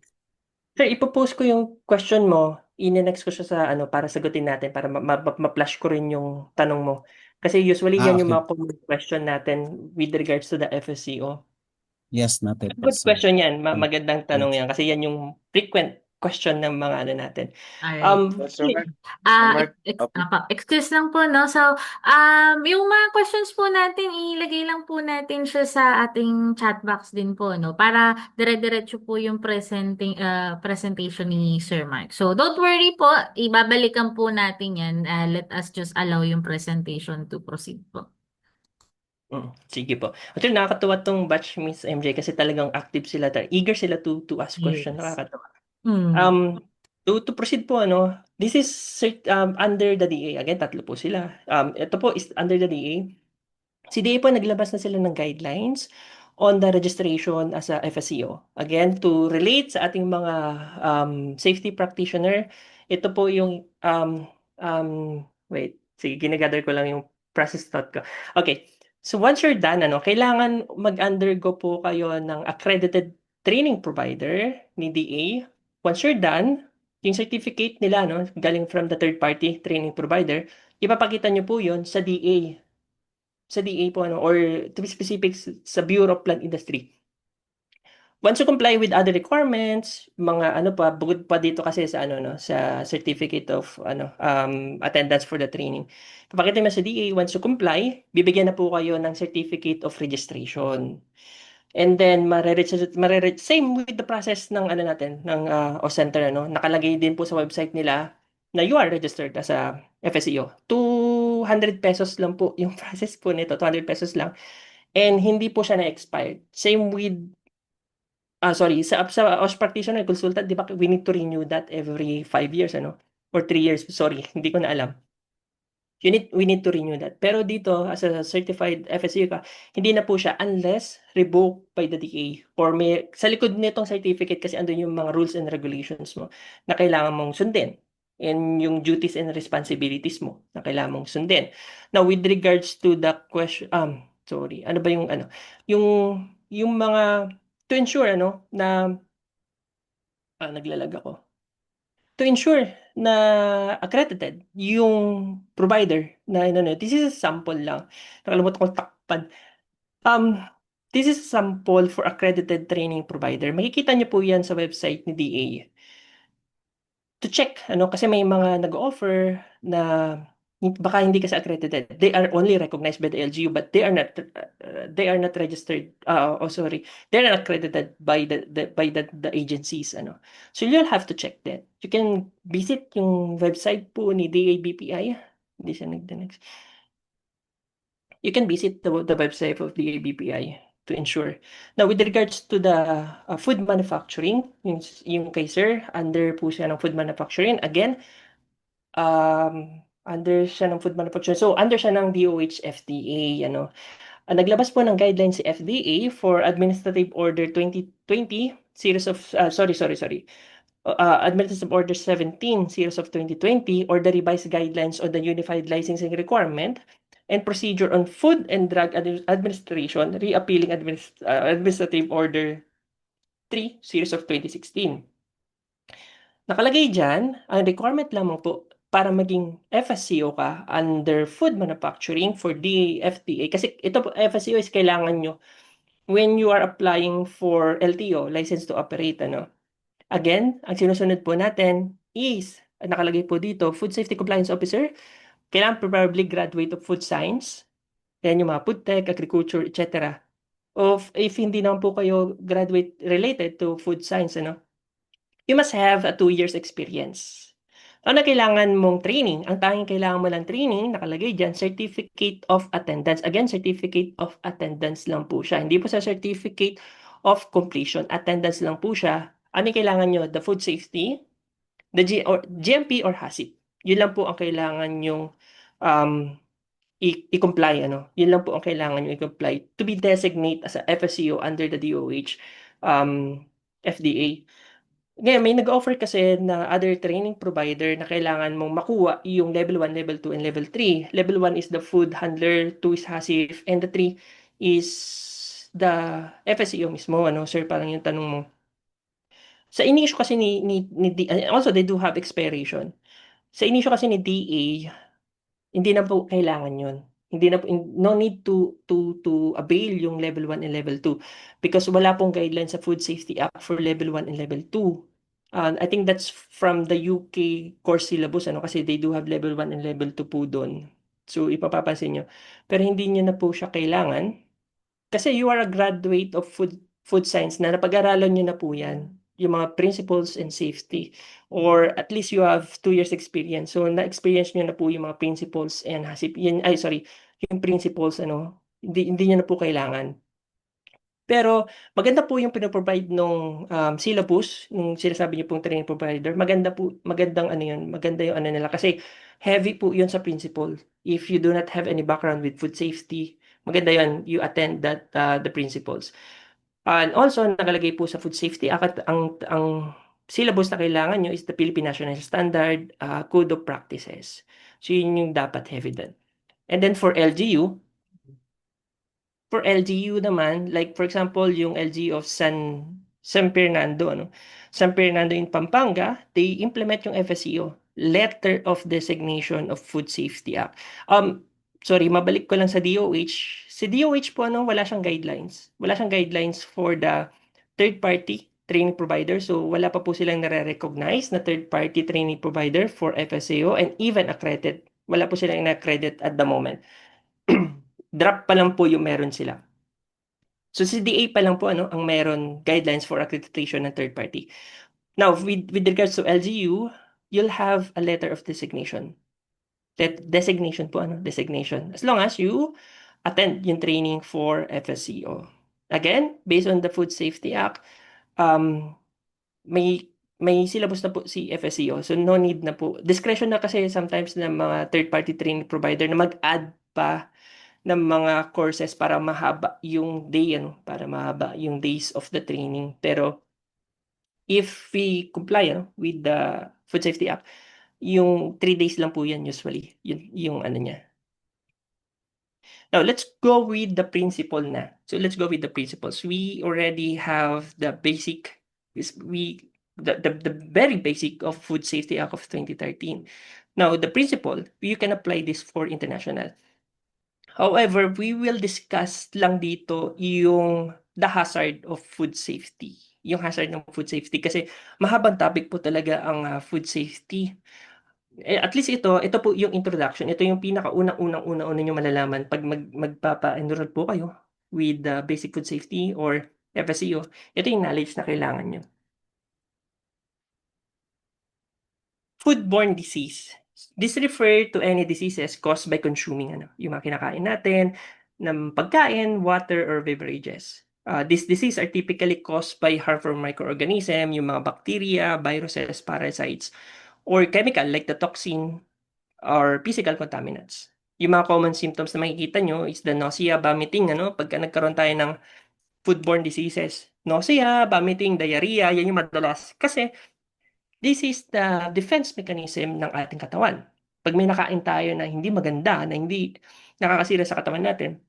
Sir, ipopost ko yung question mo. I-next ko siya sa ano para sagutin natin para ma-flash ko rin yung tanong mo. Kasi usually yan yung Okay. mga common question natin with regards to the FSCO. Yes, noted po, Good sir. question yan. Thank Magandang you. tanong yan kasi yan yung frequent question ng mga ano natin. Alright. Excuse lang po, no? So, yung mga questions po natin, ilagay lang po natin siya sa ating chat box din po, no? Para dire-diretso po yung presentation ni Sir Mark. So, don't worry po, ibabalikan po natin yan. Let us just allow yung presentation to proceed po. Sige po. Actually, nakakatuwa tong batch, Miss MJ, kasi talagang active sila. Eager sila to ask question. Yes. Nakakatuwa. Mm. To proceed po, ano, this is under the DA. Again, tatlo po sila. Ito po is under the DA. Si DA po naglabas na sila ng guidelines on the registration as a FSCO. Again, to relate sa ating mga safety practitioner, ito po yung wait, sige, ginagather ko lang yung process thought ko. Okay. So once you're done, ano, kailangan mag-undergo po kayo ng accredited training provider ni DA. Once you're done, yung certificate nila, no, galing from the third party training provider, ipapakita nyo po yon sa DA. Sa DA po, ano, or to be specific, sa Bureau of Plant Industry. Once you comply with other requirements, mga ano pa, bukod pa dito kasi sa ano, no, sa certificate of ano, attendance for the training. Papakita mo sa DA, once you comply, bibigyan na po kayo ng certificate of registration. And then same with the process ng ano natin, ng O Center, ano, nakalagay din po sa website nila na you are registered as a FSEO. 200 pesos lang po yung process po nito, 200 pesos lang. And hindi po siya na-expired. Same with sorry, sa OS practitioner consultant, di ba, we need to renew that every 5 years, ano? Or 3 years, sorry, hindi ko na alam. We need to renew that. Pero dito, as a certified FSU ka, hindi na po siya unless revoked by the DA or may, sa likod nitong certificate kasi andun yung mga rules and regulations mo na kailangan mong sundin and yung duties and responsibilities mo na kailangan mong sundin. Now, with regards to the question, sorry, ano ba yung, ano, yung mga, to ensure, ano, na, naglalag ako to ensure na accredited yung provider na ano, this is a sample lang. Nakalimutan kong takpan. Um, this is a sample for accredited training provider. Makikita niyo po yan sa website ni DA. To check, ano, kasi may mga nag-offer na baka hindi kasi accredited. They are only recognized by the LGU but they are not registered. Sorry. They're not accredited by the agencies, ano. So you'll have to check that. You can visit yung website po ni DABPI. Hindi siya nag-next. You can visit the website of DABPI to ensure. Now, with regards to the food manufacturing, yung kay sir, under po siya ng food manufacturing. Again, under siya ng food manufacturing. So, under siya ng DOH FDA, ano. Naglabas po ng guidelines si FDA for Administrative Order 2020, series of, sorry. Administrative Order 17, series of 2020, or the revised guidelines on the Unified Licensing Requirement and Procedure on Food and Drug Administration, reappealing Administrative Order 3, series of 2016. Nakalagay dyan, ang requirement lamang po para maging FSCO ka under food manufacturing for DFTA. Kasi ito po, FSCO is kailangan nyo when you are applying for LTO, License to Operate, ano. Again, ang sinusunod po natin is, nakalagay po dito, Food Safety Compliance Officer, kailangan preferably graduate of food science, Ayan yung mga food tech, agriculture, etc. Of if hindi naman po kayo graduate related to food science, you must have a 2 years experience. Ano kailangan mong training? Ang tanging kailangan mo lang training, nakalagay dyan, Certificate of Attendance. Again, Certificate of Attendance lang po siya. Hindi po sa Certificate of Completion. Attendance lang po siya. Ano yung kailangan nyo? The food safety, the GMP or HACCP. Yun lang po ang kailangan yung um, i-comply. Yun lang po ang kailangan nyo i-comply to be designated as a FSCO under the DOH FDA. Ngayon, may nag-offer kasi na other training provider na kailangan mong makuha yung level 1, level 2, and level 3. Level 1 is the food handler, 2 is HACCP, and the 3 is the FSCO mismo. Sir, parang yung tanong mo. Sa in-issue kasi also they do have expiration. Sa in-issue kasi ni DA, hindi na po kailangan yun. Hindi na po, no need to avail yung level 1 and level 2 because wala pong guidelines sa Food Safety Act for level 1 and level 2. I think that's from the UK course syllabus kasi they do have level 1 and level 2 po doon. So ipapapansin nyo. Pero hindi nyo na po siya kailangan kasi you are a graduate of food science na napag-aralan nyo na po yan, yung mga principles and safety. Or at least you have 2 years experience. So na-experience nyo na po yung mga principles and HACCP. Yung principles, hindi nyo na po kailangan. Pero maganda po yung pinoprovide nung syllabus, nung sinasabi niyo pong training provider. Magandang maganda yung nila kasi heavy po yun sa principle. If you do not have any background with food safety, maganda yun, you attend the principles. And also, nakalagay po sa food safety, ang syllabus na kailangan nyo is the Philippine National Standard Code of Practices. So yun yung dapat heavy dun. And then for LGU, naman, like for example, yung LGU of San Fernando, San Fernando in Pampanga, they implement yung FSCO, Letter of Designation of Food Safety Act. Sorry, mabalik ko lang sa DOH. Si DOH po, wala siyang guidelines. Wala siyang guidelines for the third-party training provider. So, wala pa po silang nare-recognize na third-party training provider for FSAO and even accredited. Wala po silang na-accredit at the moment. Drop pa lang po yung meron sila. So, si DA pa lang po ang meron guidelines for accreditation ng third party. Now, with regards to LGU, you'll have a letter of designation. Designation po, designation. As long as you attend yung training for FSCO. Again, based on the Food Safety Act, may syllabus na po si FSCO. So, no need na po. Discretion na kasi sometimes ng mga third-party training provider na mag-add pa ng mga courses para mahaba yung days of the training. Pero if we comply with the Food Safety Act, yung 3 days lang po yan usually. Yung niya. Now, let's go with the principle na. So, let's go with the principles. We already have the basic, the very basic of Food Safety Act of 2013. Now, the principle, you can apply this for international. However, we will discuss lang dito yung the hazard of food safety. Yung hazard ng food safety kasi mahabang topic po talaga ang food safety. At least ito po yung introduction. Ito yung pinakaunang-una nyo malalaman pag magpapa-enroll po kayo with basic food safety or FSCO. Ito yung knowledge na kailangan nyo. Foodborne disease. This refer to any diseases caused by consuming yung mga kinakain natin ng pagkain, water, or beverages. These diseases are typically caused by harmful microorganism, yung mga bacteria, viruses, parasites, or chemical like the toxin or physical contaminants. Yung mga common symptoms na makikita nyo is the nausea, vomiting, pagka nagkaroon tayo ng foodborne diseases. Nausea, vomiting, diarrhea, yan yung madalas. Kasi this is the defense mechanism ng ating katawan. Pag may nakain tayo na hindi maganda, na hindi nakakasira sa katawan natin,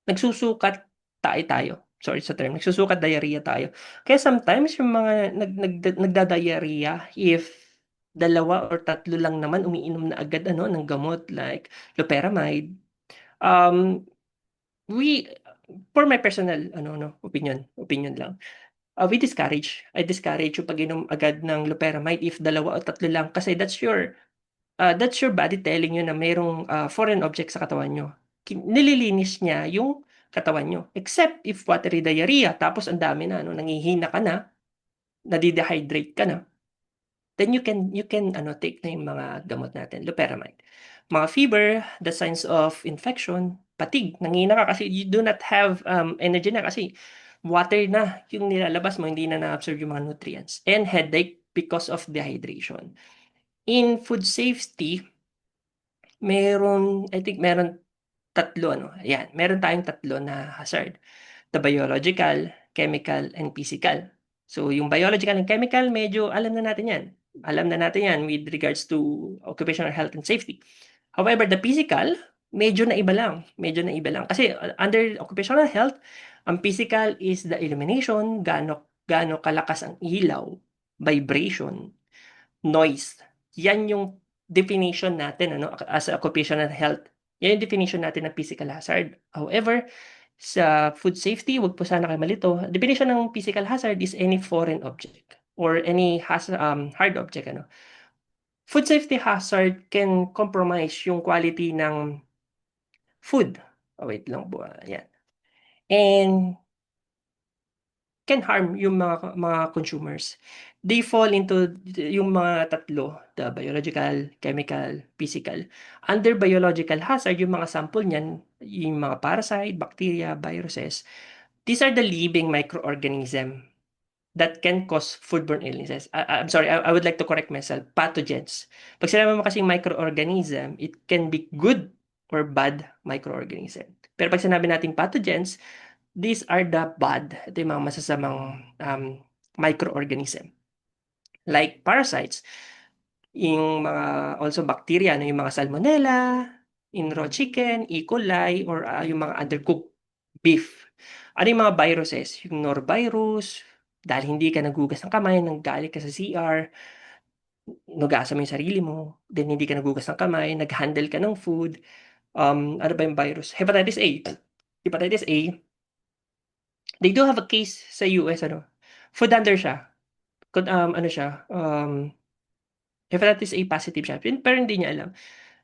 nagsusukat tayo. Sorry sa term. Nagsusukat diarrhea tayo. Kaya sometimes yung mga nagda-diarrhea, if 2 or 3 lang naman umiinom na agad ng gamot like loperamide, for my personal opinion lang, I discourage yung pag-inom agad ng loperamide if 2 o 3 lang kasi that's your body telling you na mayroong foreign object sa katawan nyo. nililinis niya yung katawan nyo. Except if watery diarrhea, tapos ang dami na, nangihina ka na, nadidehydrate ka na, then you can take na yung mga gamot natin, loperamide. Mga fever, the signs of infection, fatigue, nangihina ka kasi you do not have energy na kasi water na yung nilalabas mo, hindi na na-absorb yung mga nutrients. And headache because of dehydration. In food safety, I think meron tatlo, ayan, meron tayong tatlo na hazard. The biological, chemical, and physical. So, yung biological and chemical, medyo alam na natin yan. Alam na natin yan with regards to occupational health and safety. However, the physical, medyo na iba lang. Medyo na iba lang. Kasi under occupational health, ang physical is the illumination, gaano kalakas ang ilaw, vibration, noise. Yan yung definition natin as occupational health. Yan yung definition natin ng physical hazard. However, sa food safety, wag po sana kayo malito. Definition ng physical hazard is any foreign object or any hard object. Food safety hazard can compromise yung quality ng food. Wait lang po. Yan. And can harm yung mga consumers. They fall into yung mga tatlo, the biological, chemical, physical. Under biological hazard, yung mga sample niyan, yung mga parasite, bacteria, viruses, these are the living microorganism that can cause foodborne illnesses. I'm sorry, I would like to correct myself. Pathogens. Pag sinabi mo kasing microorganism, it can be good or bad microorganism. Pero pag sinabi natin pathogens, these are the bad. Ito yung mga masasamang microorganism. Like parasites, yung mga also bacteria, yung mga salmonella, in raw chicken, E. coli, or yung mga undercooked beef. Ano yung mga viruses? Yung norovirus, dahil hindi ka nagugas ng kamay, nanggaling ka sa CR, nugasan mo yung sarili mo, then hindi ka nagugas ng kamay, nag-handle ka ng food, ano ba yung virus? Hepatitis A. Hepatitis A, they do have a case sa US, food hunter siya. Ano siya, hepatitis A positive siya, pero hindi niya alam.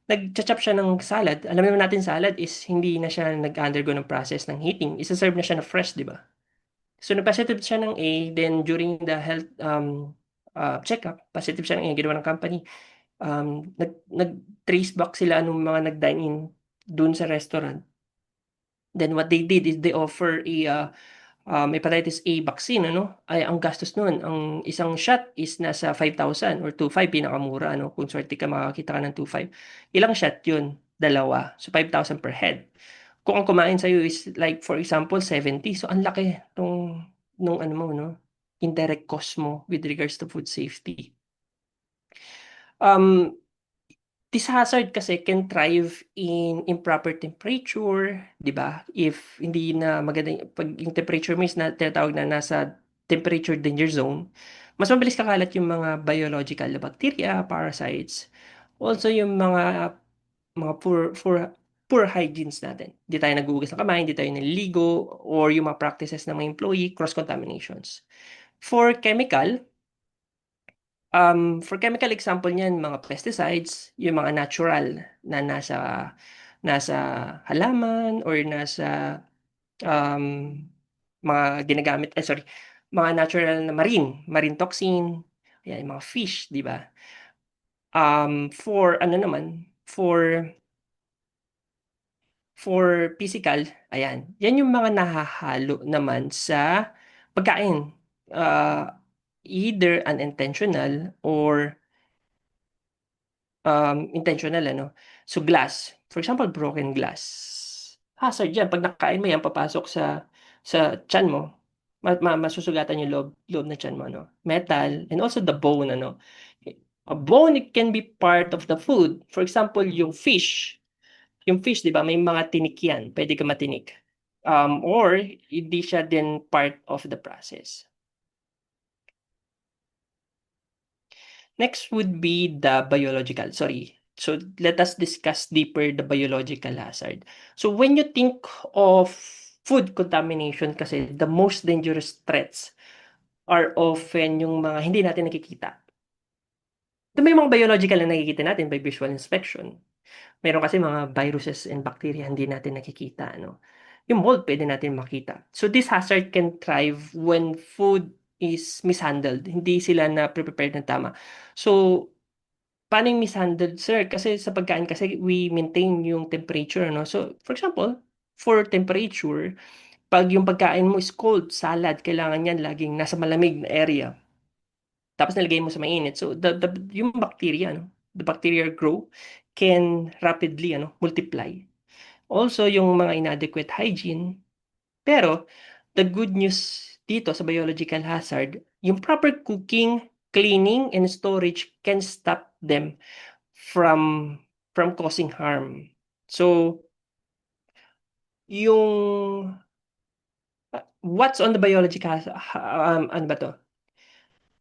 Nag-chop siya ng salad. Alam naman natin salad is hindi na siya nag-undergo ng process ng heating. Isa-serve na siya na fresh, di ba? So, nag-positive siya ng A, then during the health check-up, positive siya ng A, ginawa ng company. Nag-trace back sila nung mga nag-dine in dun sa restaurant. Then what they did is they offer a hepatitis A vaccine, ay ang gastos nun, ang isang shot is nasa 5,000 or 2,500 pinakamura, kung swerte ka makakita ka ng 2,500. Ilang shot yun? Dalawa. So 5,000 per head. Kung ang kumain sa'yo is like for example 70, so ang laki nung ano mo, indirect cost mo with regards to food safety. This hazard kasi can thrive in improper temperature, di ba? If hindi na maganda, pag yung temperature mo is tinatawag na nasa temperature danger zone, mas mabilis kakalat yung mga biological na bacteria, parasites. Also yung mga poor hygienes natin. Hindi tayo naghuhugas ng kamay, hindi tayo naliligo, or yung mga practices ng mga employee, cross-contaminations. For chemical example niyan, mga pesticides, yung mga natural na nasa halaman or nasa mga ginagamit, mga natural na marine toxin, ayan, yung mga fish, di ba? For physical, ayan, yan yung mga nahahalo naman sa pagkain. Either unintentional or intentional. So glass, for example, broken glass. Hazard yan. Pag nakain mo yan, papasok sa tiyan mo, masusugatan yung loob na tiyan mo. Metal, and also the bone. A bone, it can be part of the food. For example, yung fish. Yung fish, di ba, may mga tinik yan. Pwede ka matinik. Or, hindi siya din part of the process. Next would be the biological. Sorry. So let us discuss deeper the biological hazard. So when you think of food contamination kasi the most dangerous threats are often yung mga hindi natin nakikita. Ito may mga biological na nakikita natin by visual inspection. Meron kasi mga viruses and bacteria hindi natin nakikita, ano. Yung mold pwede natin makita. So this hazard can thrive when food is mishandled. Hindi sila na prepared ng tama. So paano yung mishandled, sir? Kasi sa pagkain kasi we maintain yung temperature, no? So for example, for temperature, pag yung pagkain mo is cold, salad, kailangan yan laging nasa malamig na area. Tapos nilagay mo sa mainit. So yung bacteria, no? The bacteria grow can rapidly multiply. Also, yung mga inadequate hygiene. Pero, the good news dito sa biological hazard, yung proper cooking, cleaning, and storage can stop them from causing harm. So, yung what's on the biological ano ba to?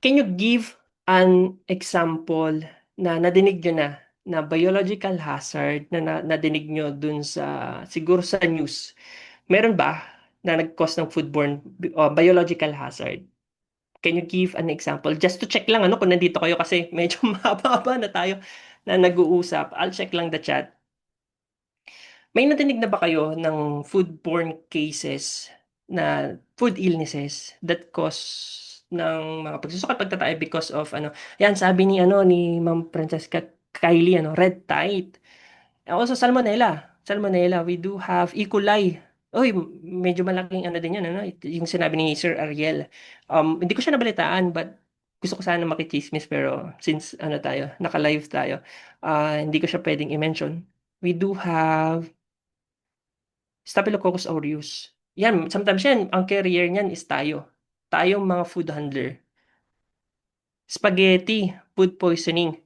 Can you give an example na nadinig nyo na biological hazard na nadinig nyo dun sa siguro sa news? Meron ba na nag-cause ng foodborne biological hazard? Can you give an example? Just to check lang kung nandito kayo kasi medyo mahaba-haba na tayo na nag-uusap. I'll check lang the chat. May nadinig na ba kayo ng foodborne cases na food illnesses that cause ng mga pagsusuka at pagtatay because of yan sabi ni Ma'am Francesca Kylie red tide. Also Salmonella, we do have E. coli. Uy, medyo malaking din yan yung sinabi ni Sir Ariel. Hindi ko siya nabalitaan but gusto ko sana makichismis pero since tayo, naka-live tayo, hindi ko siya pwedeng i-mention. We do have Staphylococcus aureus. Yan, sometimes yan, ang carrier niyan is tayo. Tayong mga food handler. Spaghetti, food poisoning.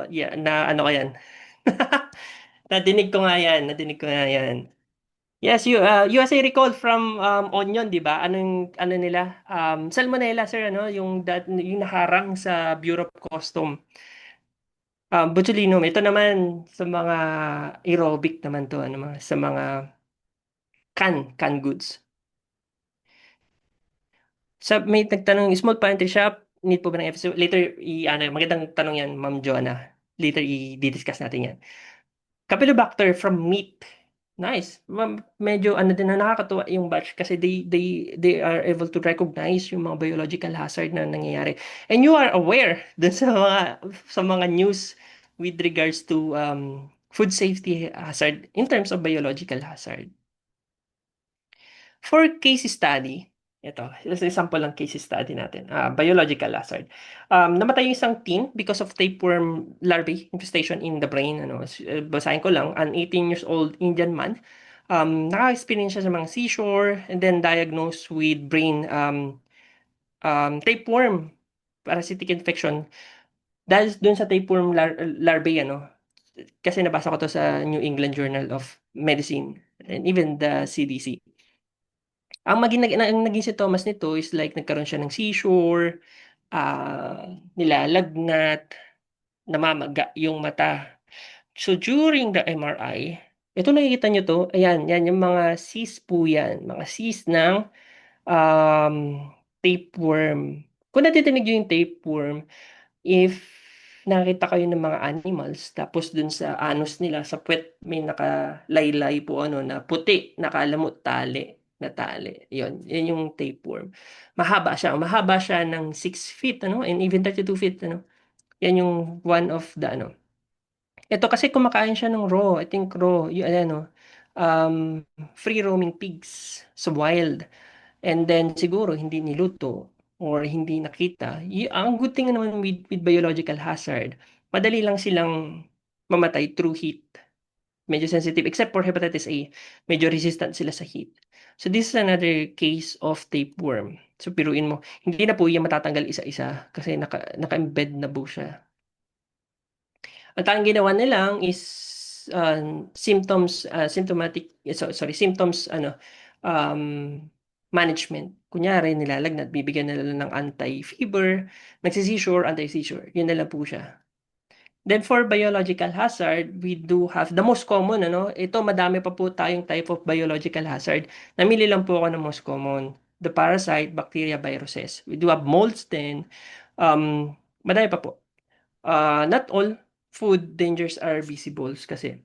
Yeah, na ko yan. Nadinig ko nga yan. Yes, USA recall from Onion, 'di ba? Ano nila? Salmonella, sir, yung naharang sa Bureau of Custom. Botulinum, ito naman sa mga aerobic naman to, sa mga canned goods. May nagtanong, small pantry shop, need po ba ng FSO? Later, magandang tanong yan, Ma'am Joanna. Later, i-discuss natin yan. Campylobacter from meat. Nice. Medyo din na nakakatuwa yung batch kasi they are able to recognize yung mga biological hazard na nangyayari. And you are aware dun sa mga news with regards to food safety hazard in terms of biological hazard. For case study, ito, example lang case study natin. Biological hazard. Namatay yung isang teen because of tapeworm larvae infestation in the brain. Basahin ko lang, an 18 years old Indian man. Naka-experience siya sa mga seizure and then diagnosed with brain tapeworm parasitic infection. Dahil dun sa tapeworm larvae, kasi nabasa ko to sa New England Journal of Medicine and even the CDC. Ang naging sintomas nito is like nagkaroon siya ng seizure, nilalagnat, namamaga yung mata. So during the MRI, ito nakikita nyo to, ayan, yan yung mga cyst po yan, mga cyst ng tapeworm. Kung natitinig nyo yung tapeworm, if nakita kayo ng mga animals, tapos dun sa anus nila, sa puwet, may nakalaylay po na puti, nakalamot tali, na tali. Yun yung tapeworm. Mahaba siya ng 6 feet, and even 32 feet, Yan yung one of the, Ito kasi kumakain siya ng raw, I think raw, free roaming pigs sa wild. And then siguro hindi niluto or hindi nakita. Ang good thing naman with biological hazard, madali lang silang mamatay through heat. Medyo sensitive except for hepatitis A. Medyo resistant sila sa heat. So this is another case of tapeworm. So piruin mo, hindi na po yan matatanggal isa-isa kasi naka-embed na po siya. Ang tanging ginawa nilang is symptoms management. Kunyari, nilalagnat, bibigyan nila ng anti-fever, nagsi-seizure, anti-seizure. Yun na lang po siya. Then for biological hazard, we do have the most common, Ito, madami pa po tayong type of biological hazard. Namili lang po ako ng most common. The parasite, bacteria, viruses. We do have molds din. Madami pa po. Not all food dangers are visible kasi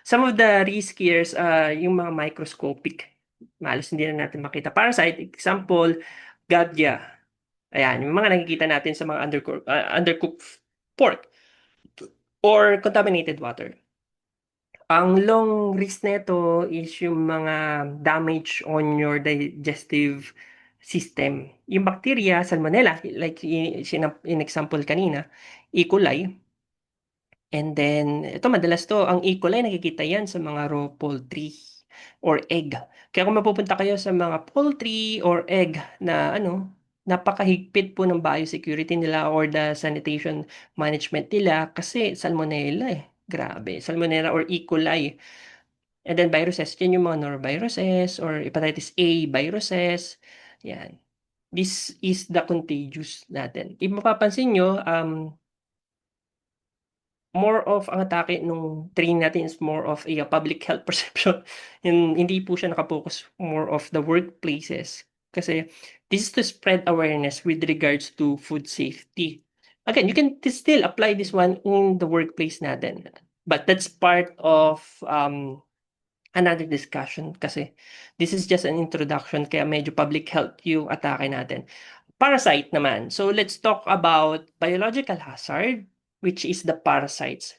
Some of the riskiers, yung mga microscopic. Malos hindi na natin makita. Parasite, example, Gabia. Ayan, yung mga nakikita natin sa mga undercooked pork or contaminated water. Ang long risk nito is yung mga damage on your digestive system. Yung bacteria, Salmonella, like in example kanina, E. coli. And then, ito madalas to, ang E. coli nakikita yan sa mga raw poultry or egg. Kaya kung mapupunta kayo sa mga poultry or egg na napakahigpit po ng biosecurity nila or the sanitation management nila kasi Salmonella eh. Grabe. Salmonella or E. coli. And then viruses, yan yung mga noroviruses or hepatitis A viruses. Yan. This is the contagious natin. If mapapansin nyo, more of ang atake nung training natin is more of a public health perception. Hindi po siya nakapokus more of the workplaces. Kasi this is to spread awareness with regards to food safety. Again, you can still apply this one in the workplace natin. But that's part of another discussion kasi this is just an introduction kaya medyo public health yung atake natin. Parasite naman. So let's talk about biological hazard, which is the parasites.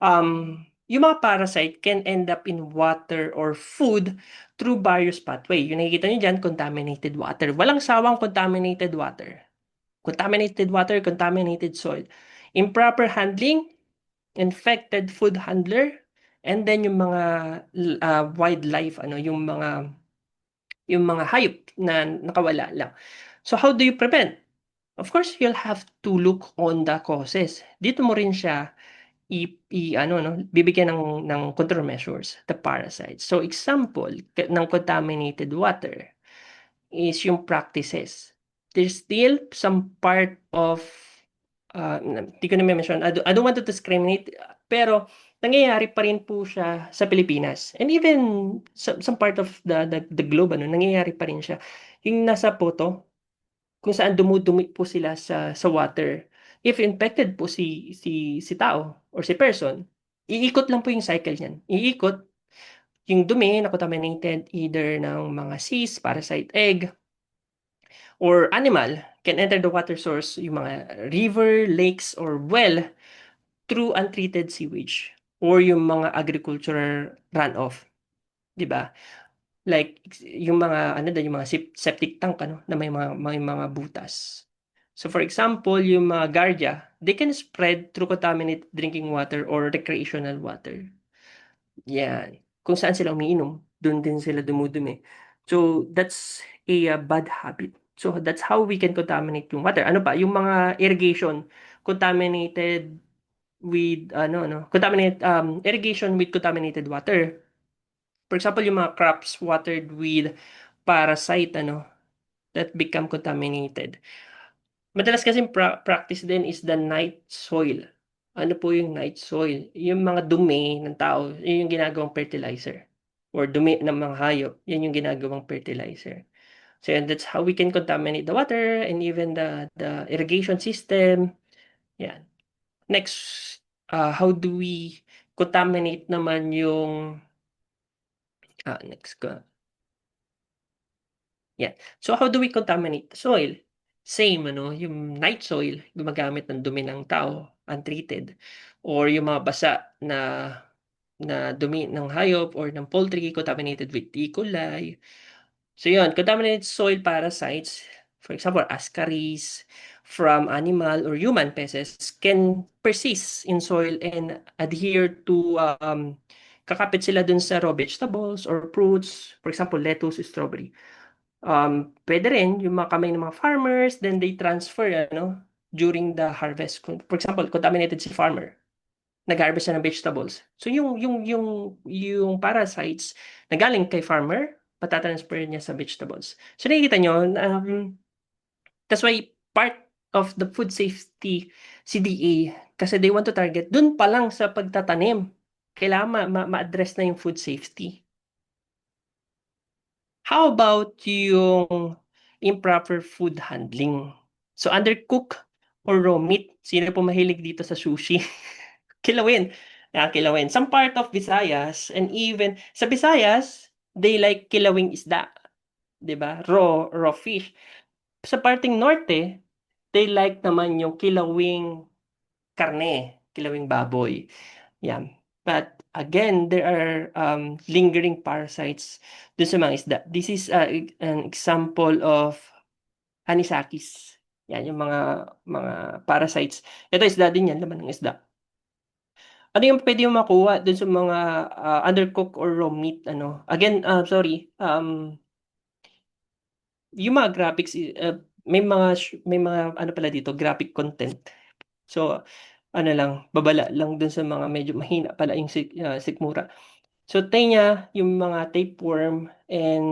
Yung mga parasite can end up in water or food through various pathway. Yung nakikita nyo dyan, contaminated water. Walang sawang contaminated water. Contaminated water, contaminated soil. Improper handling, infected food handler, and then yung mga wildlife, yung mga hayop na nakawala lang. So how do you prevent? Of course, you'll have to look on the causes. Dito mo rin siya bibigyan ng control measures, the parasites. So example ng contaminated water is yung practices. There's still some part of hindi ko na mention. I don't want to discriminate, pero nangyayari pa rin po siya sa Pilipinas. And even some part of the globe, nangyayari pa rin siya. Yung nasa photo, kung saan dumudumi po sila sa water. If infected po si tao or si person, iikot lang po yung cycle niyan. Iikot yung dumi na contaminated either ng mga cyst, parasite egg, or animal can enter the water source, yung mga river, lakes, or well through untreated sewage or yung mga agricultural runoff. 'Di ba? Like yung mga yung mga septic tank na may mga butas. So for example, yung mga Giardia, they can spread through contaminated drinking water or recreational water. Yan. Kung saan sila umiinom, doon din sila dumudumi. So that's a bad habit. So that's how we can contaminate yung water. Ano pa? Yung mga irrigation contaminated with irrigation with contaminated water. For example, yung mga crops watered with parasite that become contaminated. Madalas kasi practice din is the night soil. Ano po yung night soil? Yung mga dumi ng tao, yun yung ginagawang fertilizer. Or dumi ng mga hayop, yan yung ginagawang fertilizer. So that's how we can contaminate the water and even the irrigation system. Yan. Next, how do we contaminate naman yung next ko. Yan. So how do we contaminate the soil? Same, yung night soil, gumagamit ng dumi ng tao, untreated. Or yung mga basa na dumi ng hayop or ng poultry, contaminated with E. coli. So yun, contaminated soil parasites, for example, ascaris from animal or human feces can persist in soil and adhere to, kakapit sila dun sa raw vegetables or fruits, for example, lettuce, strawberry. Pwede rin yung mga kamay ng mga farmers, then they transfer during the harvest. For example, contaminated si farmer. Nag-harvest siya ng vegetables. So yung parasites na galing kay farmer, patatransfer niya sa vegetables. So nakikita nyo, that's why part of the food safety CDA, kasi they want to target, dun pa lang sa pagtatanim, kailangan ma-address na yung food safety. How about yung improper food handling? So undercook or raw meat, sino po mahilig dito sa sushi? Kilawin. kilawin. Some part of Visayas and even sa Visayas, they like kilawing isda, 'di ba? Raw fish. Sa parting norte, they like naman yung kilawing karne, kilawing baboy. Yan. But again, there are lingering parasites dun sa mga isda. This is an example of anisakis. Yan, yung mga parasites. Ito isda din yan, laman ng isda. Ano yung pwede mo makuha dun sa mga undercooked or raw meat, ano? Again, sorry, yung mga graphics, may mga ano pala dito, graphic content. So, ano lang, babala lang dun sa mga medyo mahina pala yung sikmura. So, tenya, yung mga tapeworm and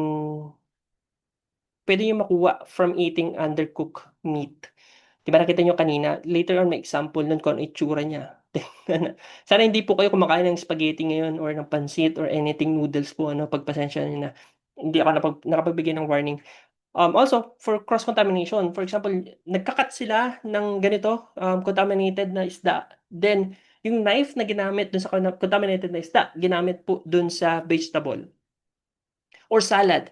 pwede yung makuha from eating undercooked meat. Di ba nakita nyo kanina? Later on, may example nun kung ano itsura niya. Sana hindi po kayo kumakain ng spaghetti ngayon or ng pansit or anything noodles po. Pagpasensya nyo na hindi ako nakapagbigay ng warning. Also, for cross-contamination, for example, nagkakat sila ng ganito, contaminated na isda. Then, yung knife na ginamit dun sa contaminated na isda, ginamit po dun sa vegetable or salad.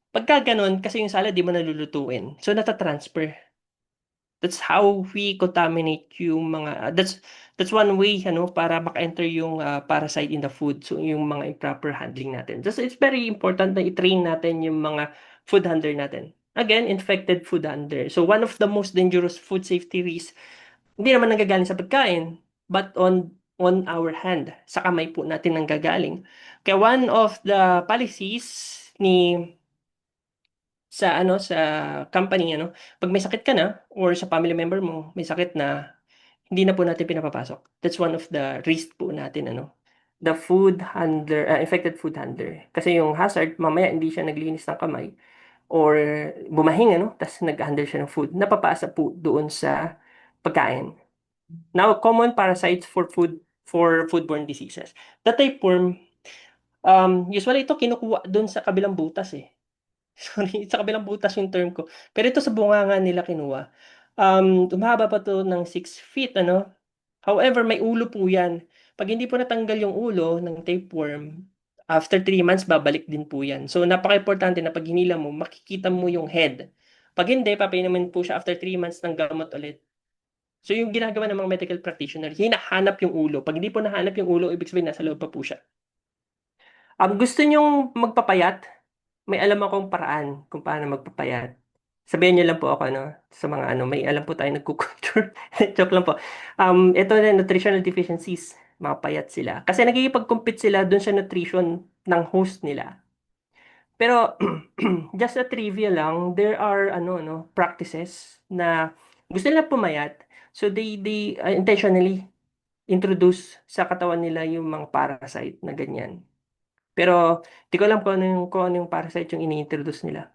Pagka ganun, kasi yung salad di mo nalulutuin. So, natatransfer. That's how we contaminate yung mga that's one way para maka-enter yung parasite in the food, so yung mga improper handling natin. It's very important na i-train natin yung mga food handler natin. Again, infected food handler. So one of the most dangerous food safety risks, hindi naman nanggagaling sa pagkain, but on our hand, sa kamay po natin nanggagaling. Kaya one of the policies sa company, pag may sakit ka na or sa family member mo may sakit na, hindi na po natin pinapapasok. That's one of the risk po natin, the food handler, infected food handler. Kasi yung hazard, mamaya hindi siya naglinis ng kamay or bumahing, tas nag-handle siya ng food, napapasa po doon sa pagkain. Now, common parasites for foodborne diseases. The tapeworm, usually ito kinukuha doon sa kabilang butas eh. Sorry, sa kabilang butas yung term ko. Pero ito sa bunganga nila kinuha. Humaba pa to ng 6 feet, ano? However, may ulo po yan. Pag hindi po natanggal yung ulo ng tapeworm, after 3 months, babalik din po yan. So, napaka-importante na pag hinila mo, makikita mo yung head. Pag hindi, papainumin po siya after 3 months ng gamot ulit. So, yung ginagawa ng mga medical practitioner, hinahanap yung ulo. Pag hindi po nahanap yung ulo, ibig sabihin nasa loob pa po siya. Gusto nyong magpapayat? May alam akong paraan kung paano magpapayat. Sabihin niyo lang po ako, sa mga may alam po tayo nagkukulture. Joke lang po. Ito na nutritional deficiencies, mga payat sila. Kasi nagkikipag-compete sila dun sa nutrition ng host nila. Pero, just a trivia lang, there are, practices na gusto nila pumayat. So, they intentionally introduce sa katawan nila yung mga parasite na ganyan. Pero, di ko alam kung ano yung parasite yung ini-introduce nila.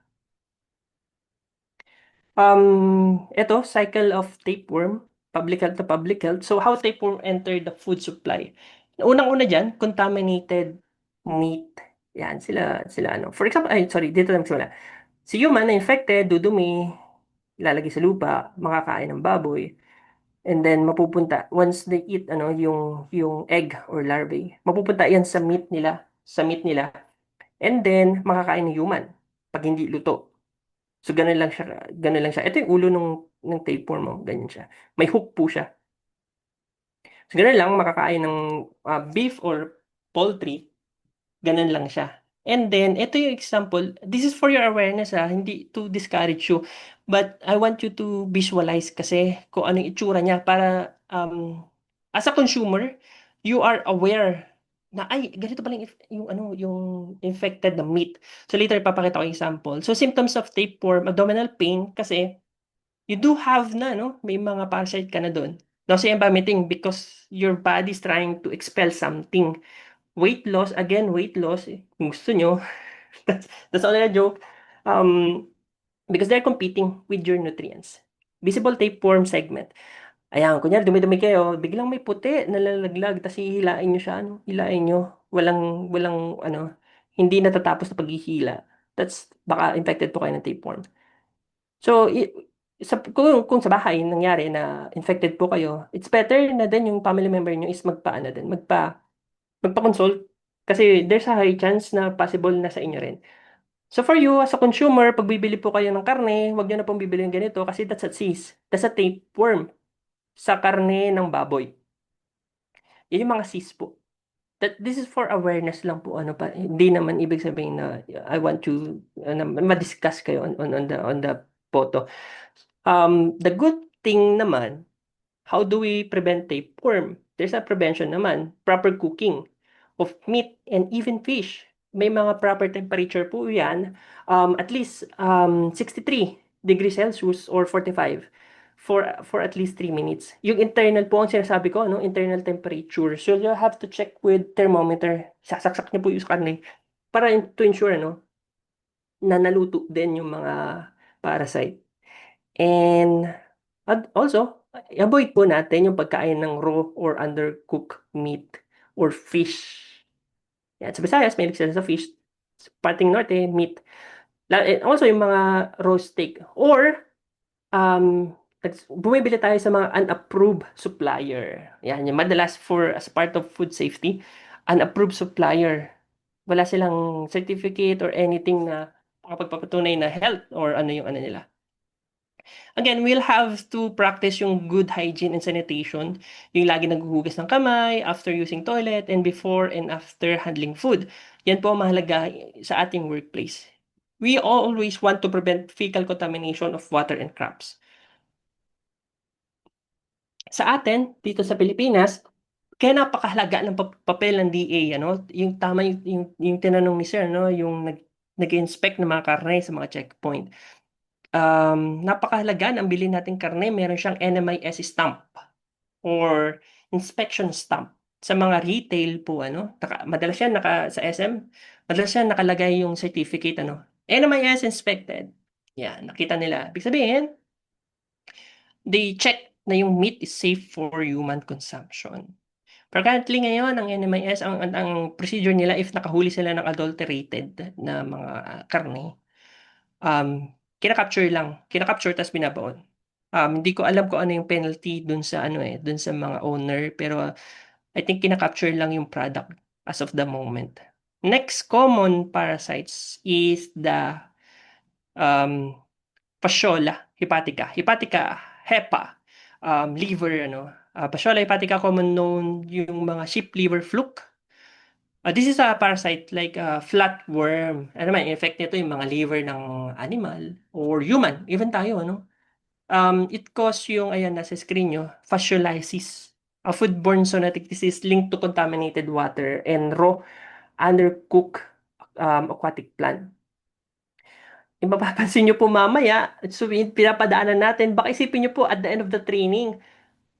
Ito, cycle of tapeworm, public health to public health. So, how tapeworm enter the food supply? Unang-una dyan, contaminated meat. Yan, sila, For example, dito lang sila. Si human na infected, dudumi, lalagay sa lupa, makakain ng baboy. And then, mapupunta, once they eat, yung egg or larvae, mapupunta yan sa meat nila. And then, makakain ng human pag hindi luto. So, ganun lang siya. Ganun lang siya. Ito yung ulo ng tapeworm mo. Ganyan siya. May hook po siya. So, ganun lang. Makakain ng beef or poultry. Ganun lang siya. And then, ito yung example. This is for your awareness, hindi to discourage you. But I want you to visualize kasi kung ano yung itsura niya para as a consumer, you are aware na ay ganito pala yung infected na meat. So later ipapakita ko yung example. So symptoms of tapeworm, abdominal pain kasi you do have may mga parasite ka na doon. Nausea and vomiting because your body is trying to expel something. Weight loss, again, kung gusto nyo, that's only a joke. Because they're competing with your nutrients. Visible tapeworm segment. Ayan, kunyari, dumi-dumi kayo, biglang may puti, nalalaglag, tapos hihilain nyo siya, hilain nyo. Walang, hindi natatapos na paghihila. Baka infected po kayo ng tapeworm. So, kung sa bahay nangyari na infected po kayo, it's better na din yung family member nyo is magpa-consult kasi there's a high chance na possible na sa inyo rin. So for you, as a consumer, pag bibili po kayo ng karne, huwag nyo na pong bibili ng ganito kasi that's a cyst. That's a tapeworm sa karne ng baboy. Yun yung mga cyst po. This is for awareness lang po, ano pa, hindi naman ibig sabihin na I want to ma-discuss kayo on the photo. The good thing naman, how do we prevent tapeworm? There's a prevention naman, proper cooking of meat and even fish. May mga proper temperature po yan, at least 63 degrees Celsius or 45 for at least 3 minutes. Yung internal po ang sinasabi ko, no? Internal temperature. So you have to check with thermometer. Sasaksak niyo po yung karne para to ensure na naluto din yung mga parasite. And also, avoid po natin yung pagkain ng raw or undercooked meat or fish. Yan, sa Visayas, may sila sa fish. Sa Parting Norte, meat. Also, yung mga raw steak. Or, bumibili tayo sa mga unapproved supplier. Yan, yung madalas as part of food safety, unapproved supplier. Wala silang certificate or anything na makapagpapatunay na health or ano yung ano nila. Again, we'll have to practice yung good hygiene and sanitation. Yung lagi naghuhugas ng kamay after using toilet and before and after handling food. Yan po ang mahalaga sa ating workplace. We always want to prevent fecal contamination of water and crops. Sa atin, dito sa Pilipinas, kaya napakahalaga ng papel ng DA, yung tama yung tinanong ni Sir, yung nag-inspect ng mga karne sa mga checkpoint. Napakahalaga na ang bilhin nating karne, meron siyang NMIS stamp or inspection stamp. Sa mga retail po, madalas yan sa SM, madalas yan nakalagay yung certificate, NMIS inspected. Yan, nakita nila. Ibig sabihin, they check na yung meat is safe for human consumption. Pero currently ngayon, ang NMIS, ang procedure nila, if nakahuli sila ng adulterated na mga karne, kinakapture tas binabaon. Hindi ko alam kung ano yung penalty dun sa dun sa mga owner, pero I think kinakapture lang yung product as of the moment. Next common parasites is the Fasciola hepatica. HEPA, liver, Fasciola hepatica, common known yung mga sheep liver fluke. This is a parasite like flatworm. Ano man, in effect nito yung mga liver ng animal or human, even tayo, It cause yung, ayan, nasa screen nyo, fasciolitis, a foodborne zoonotic disease linked to contaminated water and raw undercooked aquatic plant. Yung mapapansin nyo po mamaya, so pinapadaanan natin, baka isipin nyo po at the end of the training,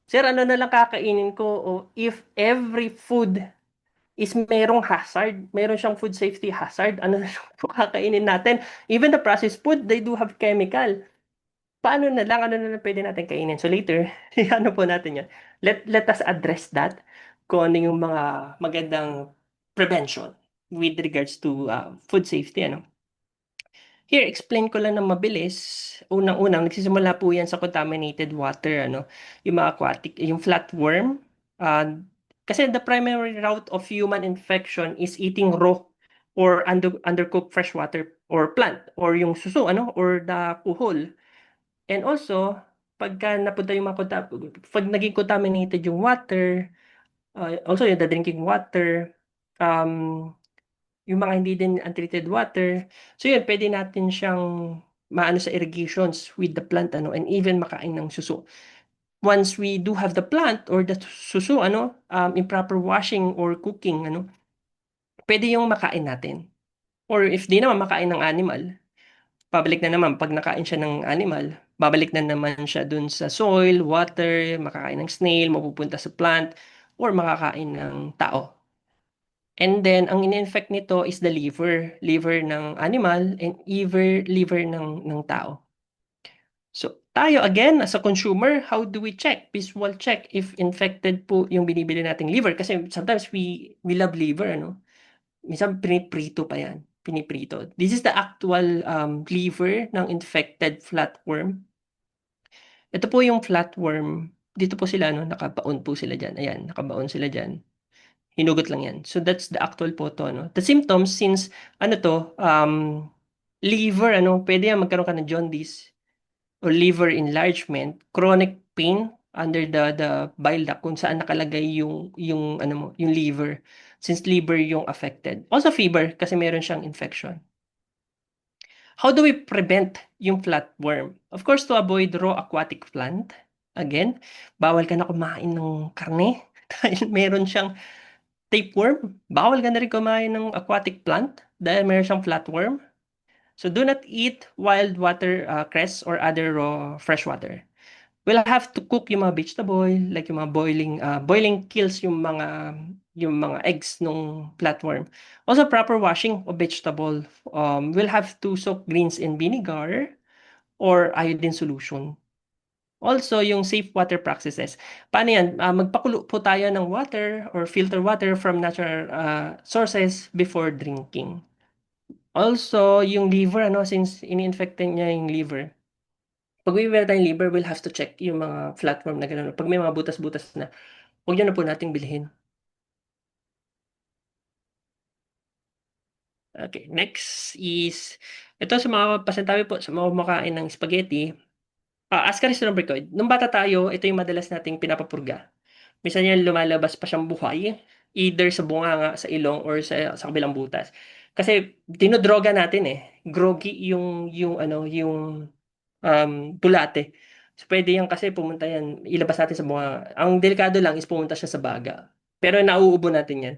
Sir, ano na lang kakainin ko? O if every food is merong hazard, meron siyang food safety hazard, ano na lang po kakainin natin? Even the processed food, they do have chemical. Paano na lang, ano na lang pwede natin kainin? So later, ano po natin yan? Let us address that kung ano yung mga magandang prevention with regards to food safety, Here, explain ko lang ng mabilis. Unang-unang, nagsisimula po yan sa contaminated water, yung mga aquatic, yung flatworm. Kasi the primary route of human infection is eating raw or undercooked freshwater or plant or yung suso, or the kuhol. And also, pagka napunta yung pag naging contaminated yung water, also yung the drinking water, yung mga hindi din untreated water. So yun, pwede natin siyang maano sa irrigations with the plant, and even makain ng suso. Once we do have the plant or the suso, improper washing or cooking, pwede yung makain natin. Or if di naman makain ng animal, pabalik na naman, pag nakain siya ng animal, babalik na naman siya dun sa soil, water, makakain ng snail, mapupunta sa plant, or makakain ng tao. And then, ang in-infect nito is the liver ng animal and liver ng tao. So, tayo again, as a consumer, how do we check? Visual check if infected po yung binibili nating liver. Kasi sometimes we love liver, Minsan piniprito pa yan. Piniprito. This is the actual liver ng infected flatworm. Ito po yung flatworm. Dito po sila, no, nakabaon po sila dyan. Ayan, nakabaon sila dyan. Hinugot lang yan. So that's the actual photo, no. The symptoms, since, ano to, liver, ano, pwede yan magkaroon ka ng jaundice or liver enlargement, chronic pain under the bile duct kung saan nakalagay yung ano mo, yung liver, since liver yung affected. Also fever kasi meron siyang infection. How do we prevent yung flatworm? Of course, to avoid raw aquatic plant. Again, bawal ka na kumain ng karne dahil meron siyang tapeworm. Bawal ka na rin kumain ng aquatic plant dahil meron siyang flatworm. So do not eat wild water cress or other raw fresh water. We'll have to cook yung mga vegetable, like yung mga boiling kills yung mga eggs nung flatworm. Also, proper washing of vegetable. We'll have to soak greens in vinegar or iodine solution. Also, yung safe water practices. Paano yan? Magpakulo po tayo ng water or filter water from natural sources before drinking. Also, yung liver, ano, since ini-infect niya yung liver, pag may meron tayong liver, we'll have to check yung mga flatworm na gano'n. Pag may mga butas-butas na, huwag nyo na po nating bilhin. Okay, next is, ito sa mga pasyentabi po, sa mga kumakain ng spaghetti, Ascaris lumbricoid. Nung bata tayo, ito yung madalas nating pinapapurga. Minsan yan lumalabas pa siyang buhay, either sa bunganga, sa ilong, or sa kabilang butas. Kasi dinodroga natin eh. Groggy yung bulate. So, pwede yan kasi pumunta yan, ilabas natin sa bunganga. Ang delikado lang is pumunta siya sa baga. Pero nauubo natin yan.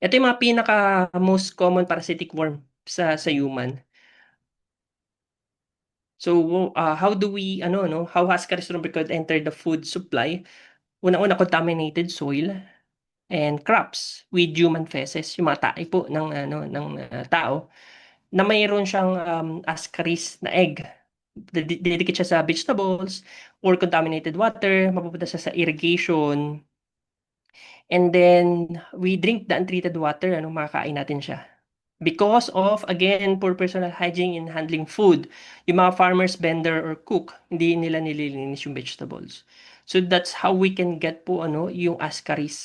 Ito yung mga pinaka most common parasitic worm sa human. So, how do we, how has Ascaris lumbricoid entered the food supply? Una-una, contaminated soil and crops with human feces, yung mga tae po ng tao, na mayroon siyang Ascaris na egg. Didikit siya sa vegetables or contaminated water, mapupunta siya sa irrigation. And then, we drink the untreated water, makakain natin siya. Because of, again, poor personal hygiene in handling food. Yung mga farmers, vendor, or cook, hindi nila nililinis yung vegetables. So that's how we can get po yung Ascaris.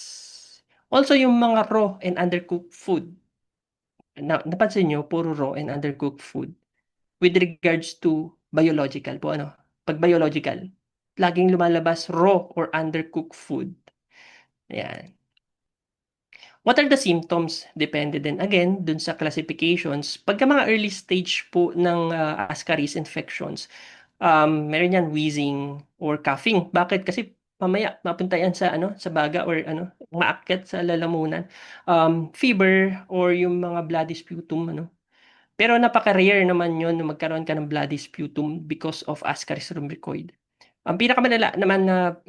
Also, yung mga raw and undercooked food. Napansin nyo, puro raw and undercooked food. With regards to biological po, Pag biological, laging lumalabas raw or undercooked food. Ayan. What are the symptoms? Depende din again dun sa classifications. Pagka mga early stage po ng Ascaris infections, meron yan wheezing or coughing. Bakit? Kasi mamaya mapunta yan sa baga or maakyat sa lalamunan. Fever or yung mga bloody sputum, Pero napaka-rare naman yun na magkaroon ka ng bloody sputum because of Ascaris lumbricoid. Ang pinakamalala naman na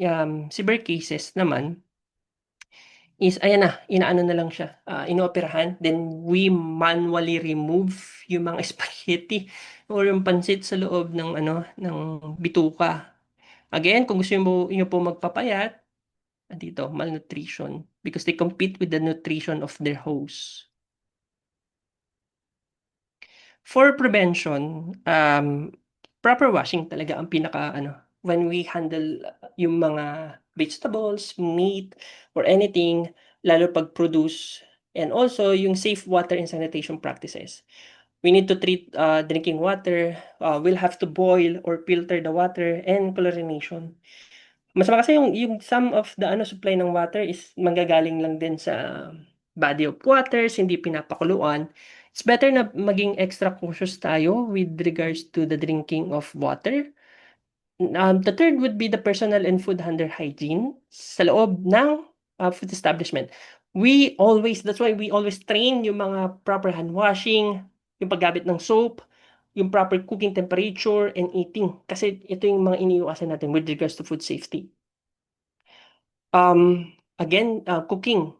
severe cases naman is, ayan na, inaano na lang siya, inooperahan. Then, we manually remove yung mga spaghetti or yung pansit sa loob ng bituka. Again, kung gusto nyo po magpapayat, dito, malnutrition. Because they compete with the nutrition of their host. For prevention, proper washing talaga ang pinaka, when we handle yung mga vegetables, meat, or anything, lalo pag-produce, and also yung safe water and sanitation practices. We need to treat drinking water. We'll have to boil or filter the water and chlorination. Masama kasi yung some of the supply ng water is manggagaling lang din sa body of waters, hindi pinapakuluan. It's better na maging extra cautious tayo with regards to the drinking of water. The third would be the personal and food handler hygiene sa loob ng food establishment. That's why we always train yung mga proper hand washing, yung paggamit ng soap, yung proper cooking temperature and eating. Kasi ito yung mga iniiwasan natin with regards to food safety. Again, cooking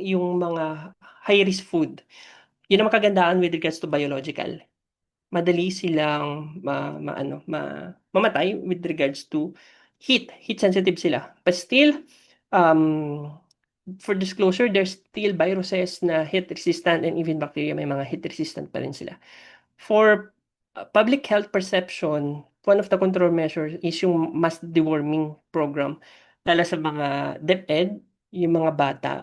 yung mga high-risk food. Yun ang makagandaan with regards to biological. Madali silang mamatay with regards to heat sensitive sila. But still, for disclosure, there's still viruses na heat resistant and even bacteria may mga heat resistant pa rin sila. For public health perception, one of the control measures is yung mass deworming program, lalo sa mga DepEd, yung mga bata.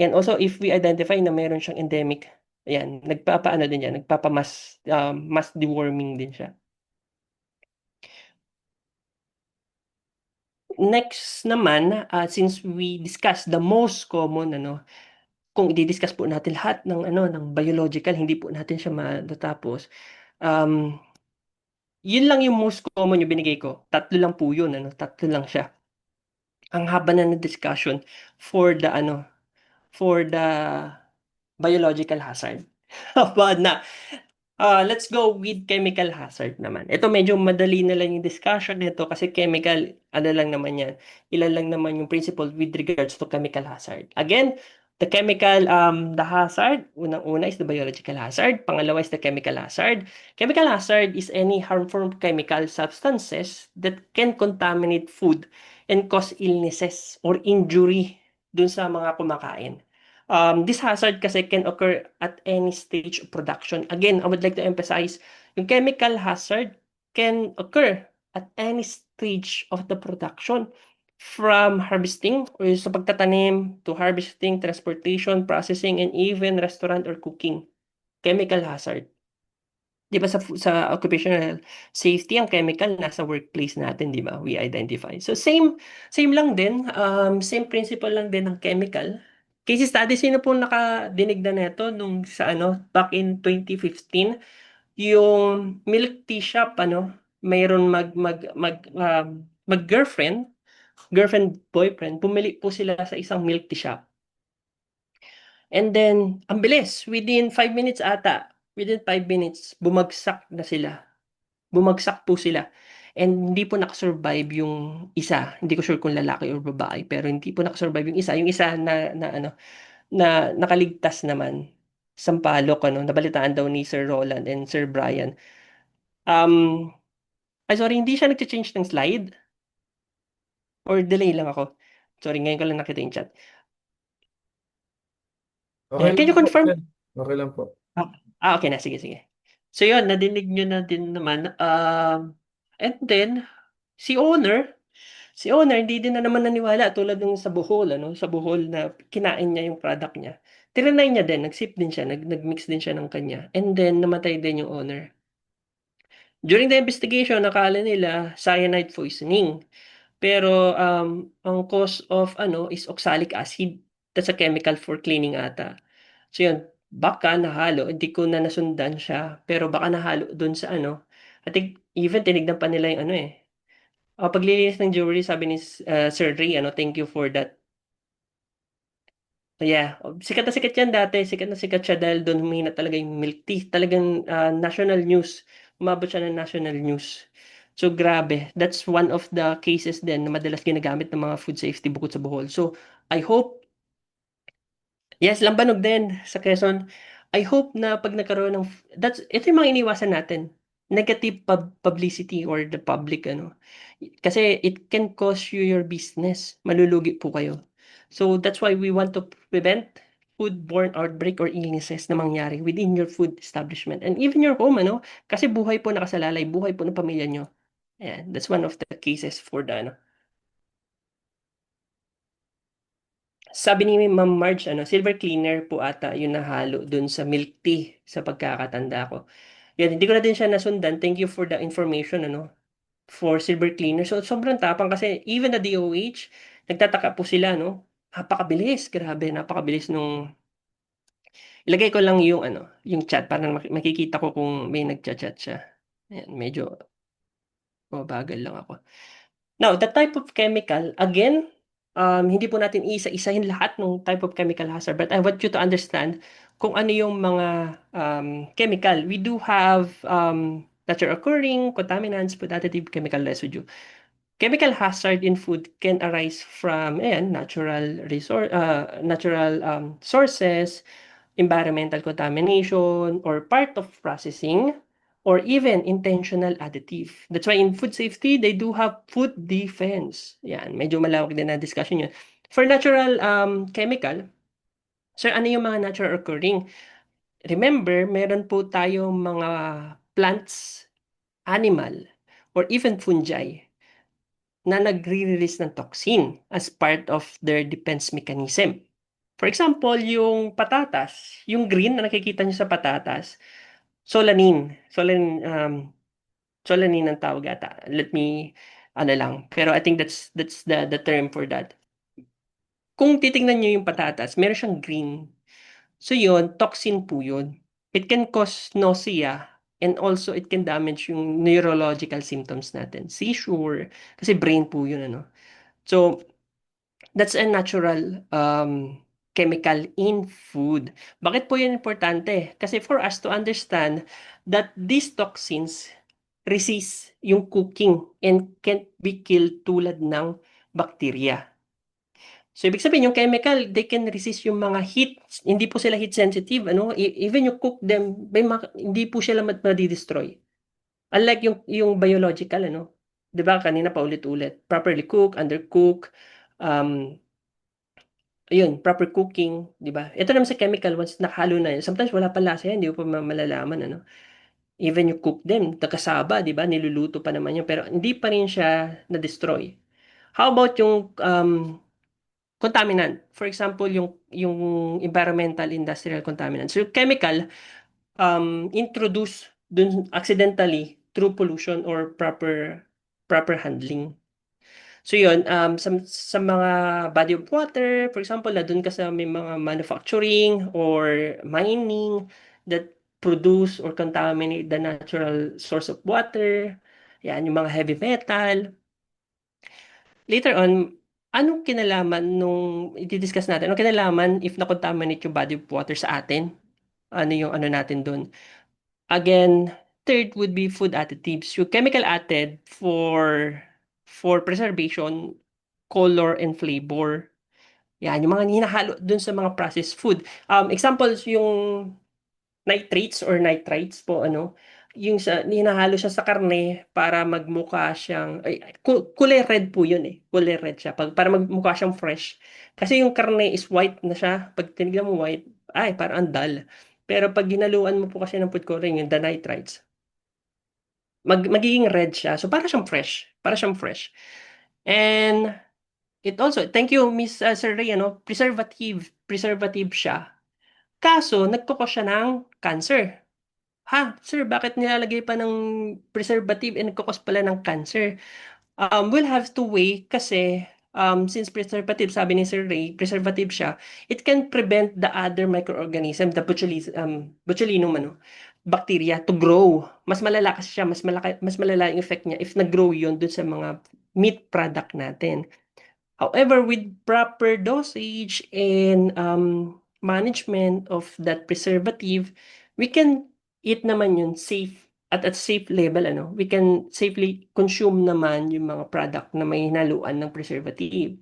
And also, if we identify na meron siyang endemic, ayan, nagpapaano din yan, mass deworming din siya. Next naman, since we discussed the most common, kung i-discuss po natin lahat ng biological, hindi po natin siya matatapos. Yun lang yung most common yung binigay ko. Tatlo lang po yun, tatlo lang siya. Ang haba na ng discussion for the for the biological hazard. Haba na. Let's go with chemical hazard naman. Ito medyo madali na lang yung discussion nito kasi chemical, ano lang naman yan. Ilan lang naman yung principle with regards to chemical hazard. Again, the hazard, unang-una is the biological hazard. Pangalawa is the chemical hazard. Chemical hazard is any harmful chemical substances that can contaminate food and cause illnesses or injury dun sa mga kumakain. This hazard kasi can occur at any stage of production. Again, I would like to emphasize, yung chemical hazard can occur at any stage of the production from harvesting or sa pagtatanim to harvesting, transportation, processing, and even restaurant or cooking. Chemical hazard. Di ba sa occupational safety, ang chemical nasa workplace natin, di ba? We identify. So same lang din, same principle lang din ng chemical. Case study, sino po nakadinig na neto nung sa back in 2015, yung milk tea shop, mayroon mag-girlfriend, boyfriend, pumili po sila sa isang milk tea shop. And then, ang bilis, within 5 minutes ata, within 5 minutes, bumagsak na sila. Bumagsak po sila. And hindi po nakasurvive yung isa. Hindi ko sure kung lalaki or babae, pero hindi po nakasurvive yung isa. Yung isa na nakaligtas naman. Sampalok, nabalitaan daw ni Sir Roland and Sir Brian. Ay, sorry, hindi siya nag-change ng slide? Or delay lang ako? Sorry, ngayon ko lang nakita yung chat. Okay Can you lang po, confirm? sir. Okay lang po. Okay na. Sige, sige. So, yun, nadinig nyo na din naman. And then, si owner, hindi din na naman naniwala tulad ng sa Bohol, sa Bohol na kinain niya yung product niya. Tinanay niya din, nag-sip din siya, nag-mix din siya ng kanya. And then, namatay din yung owner. During the investigation, nakala nila cyanide poisoning. Pero, ang cause of, is oxalic acid. That's a chemical for cleaning ata. So, yun, baka nahalo, hindi ko na nasundan siya, pero baka nahalo dun sa I think, even tinignan pa nila yung paglilinis ng jewelry, sabi ni Sir Ray, thank you for that. Yeah, sikat na sikat yan dati. Sikat na sikat siya dahil doon humihina talaga yung milk tea. Talagang national news. Umabot siya ng national news. So, grabe. That's one of the cases din na madalas ginagamit ng mga food safety bukod sa Bohol. So, I hope, yes, Lambanog din sa Quezon. I hope na pag nagkaroon ng, ito yung mga iniwasan natin. Negative publicity or the public, Kasi it can cost you your business. Malulugi po kayo. So that's why we want to prevent foodborne outbreak or illnesses na mangyari within your food establishment and even your home, Kasi buhay po nakasalalay, buhay po ng pamilya nyo. Ayan, that's one of the cases for the, Sabi ni Ma'am Marge, silver cleaner po ata yung nahalo dun sa milk tea sa pagkakatanda ko. Yan, hindi ko na din siya nasundan. Thank you for the information, for silver cleaner. So, sobrang tapang kasi even the DOH, nagtataka po sila, Napakabilis, grabe, napakabilis nung ilagay ko lang yung yung chat para makikita ko kung may nagchat-chat siya. Ayan, medyo bagal lang ako. Now, the type of chemical, again, hindi po natin isa-isahin lahat ng type of chemical hazard, but I want you to understand kung ano yung mga chemical. We do have natural occurring, contaminants, putative chemical residue. Chemical hazard in food can arise from natural sources, environmental contamination, or part of processing, or even intentional additive. That's why in food safety, they do have food defense. Yan, medyo malawak din na discussion yun. For natural chemical, sir, ano yung mga natural occurring? Remember, meron po tayong mga plants, animal, or even fungi na nagre-release ng toxin as part of their defense mechanism. For example, yung patatas, yung green na nakikita niyo sa patatas, solanine. Solanine ang tawag ata. Let me, ano lang. Pero I think that's the term for that. Kung titingnan niyo yung patatas, meron siyang green. So yun, toxin po yun. It can cause nausea and also it can damage yung neurological symptoms natin. Seizure, kasi brain po yun, ano. So, that's a natural chemical in food. Bakit po yun importante? Kasi for us to understand that these toxins resist yung cooking and can't be killed tulad ng bacteria. So, ibig sabihin, yung chemical, they can resist yung mga heat. Hindi po sila heat sensitive. Ano? Even you cook them, hindi po sila madi-destroy. Unlike yung biological, ano? 'Di ba kanina pa ulit-ulit. Properly cook, undercook, um, ayun, proper cooking, 'di ba? Ito naman sa chemical, once nakahalo na yun, sometimes wala pa lasa yan, hindi mo pa malalaman, ano? Even you cook them, nagkasaba, 'di ba? Niluluto pa naman yun, pero hindi pa rin siya na-destroy. How about yung contaminant? For example, yung environmental industrial contaminants. So, chemical, introduced dun accidentally through pollution or proper handling. So yun, sa mga body of water, for example, na dun ka sa may mga manufacturing or mining that produce or contaminate the natural source of water. Yan, yung mga heavy metal. Later on, anong kinalaman nung i-discuss natin? Anong kinalaman if na-contaminate yung body of water sa atin? Ano yung ano natin dun? Again, third would be food additives. Yung chemical added for preservation, color, and flavor. Yan, yung mga hinahalo dun sa mga processed food. Examples, yung nitrates or nitrites po, ano, yung hinahalo siya sa karne para magmukha siyang, kulay red po yun eh. Kulay red siya. Para magmukha siyang fresh. Kasi yung karne is white na siya. Pag tinignan mo white, ay, parang ang dull. Pero pag ginaluan mo po kasi ng food coloring, yung the nitrites, magiging red siya. So, para siyang fresh. Para siyang fresh. And it also, thank you, Miss Sir Ray, ano, preservative siya. Kaso, nagkukos siya ng cancer. Ha, sir, bakit nilalagay pa ng preservative and nagkukos pala ng cancer? We'll have to weigh kasi since preservative, sabi ni Sir Ray, preservative siya, it can prevent the other microorganism, the botulinum, ano, bacteria to grow. Mas malala kasi siya, mas malala yung effect niya if nag-grow yun dun sa mga meat product natin. However, with proper dosage and management of that preservative, we can eat naman yun safe at safe level, ano. We can safely consume naman yung mga product na may hinaluan ng preservative.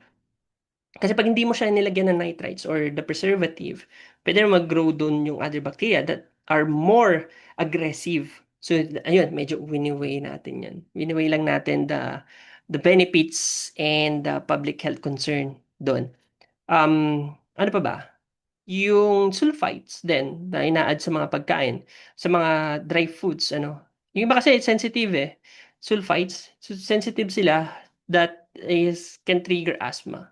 Kasi pag hindi mo siya nilagyan ng nitrites or the preservative, pwede na mag-grow dun yung other bacteria that are more aggressive. So, ayun, medyo winiweigh natin yan. Winiweigh lang natin the benefits and the public health concern doon. Ano pa ba? Yung sulfites din na ina-add sa mga pagkain, sa mga dry foods, ano. Yung iba kasi sensitive eh. Sulfites, so sensitive sila that can trigger asthma.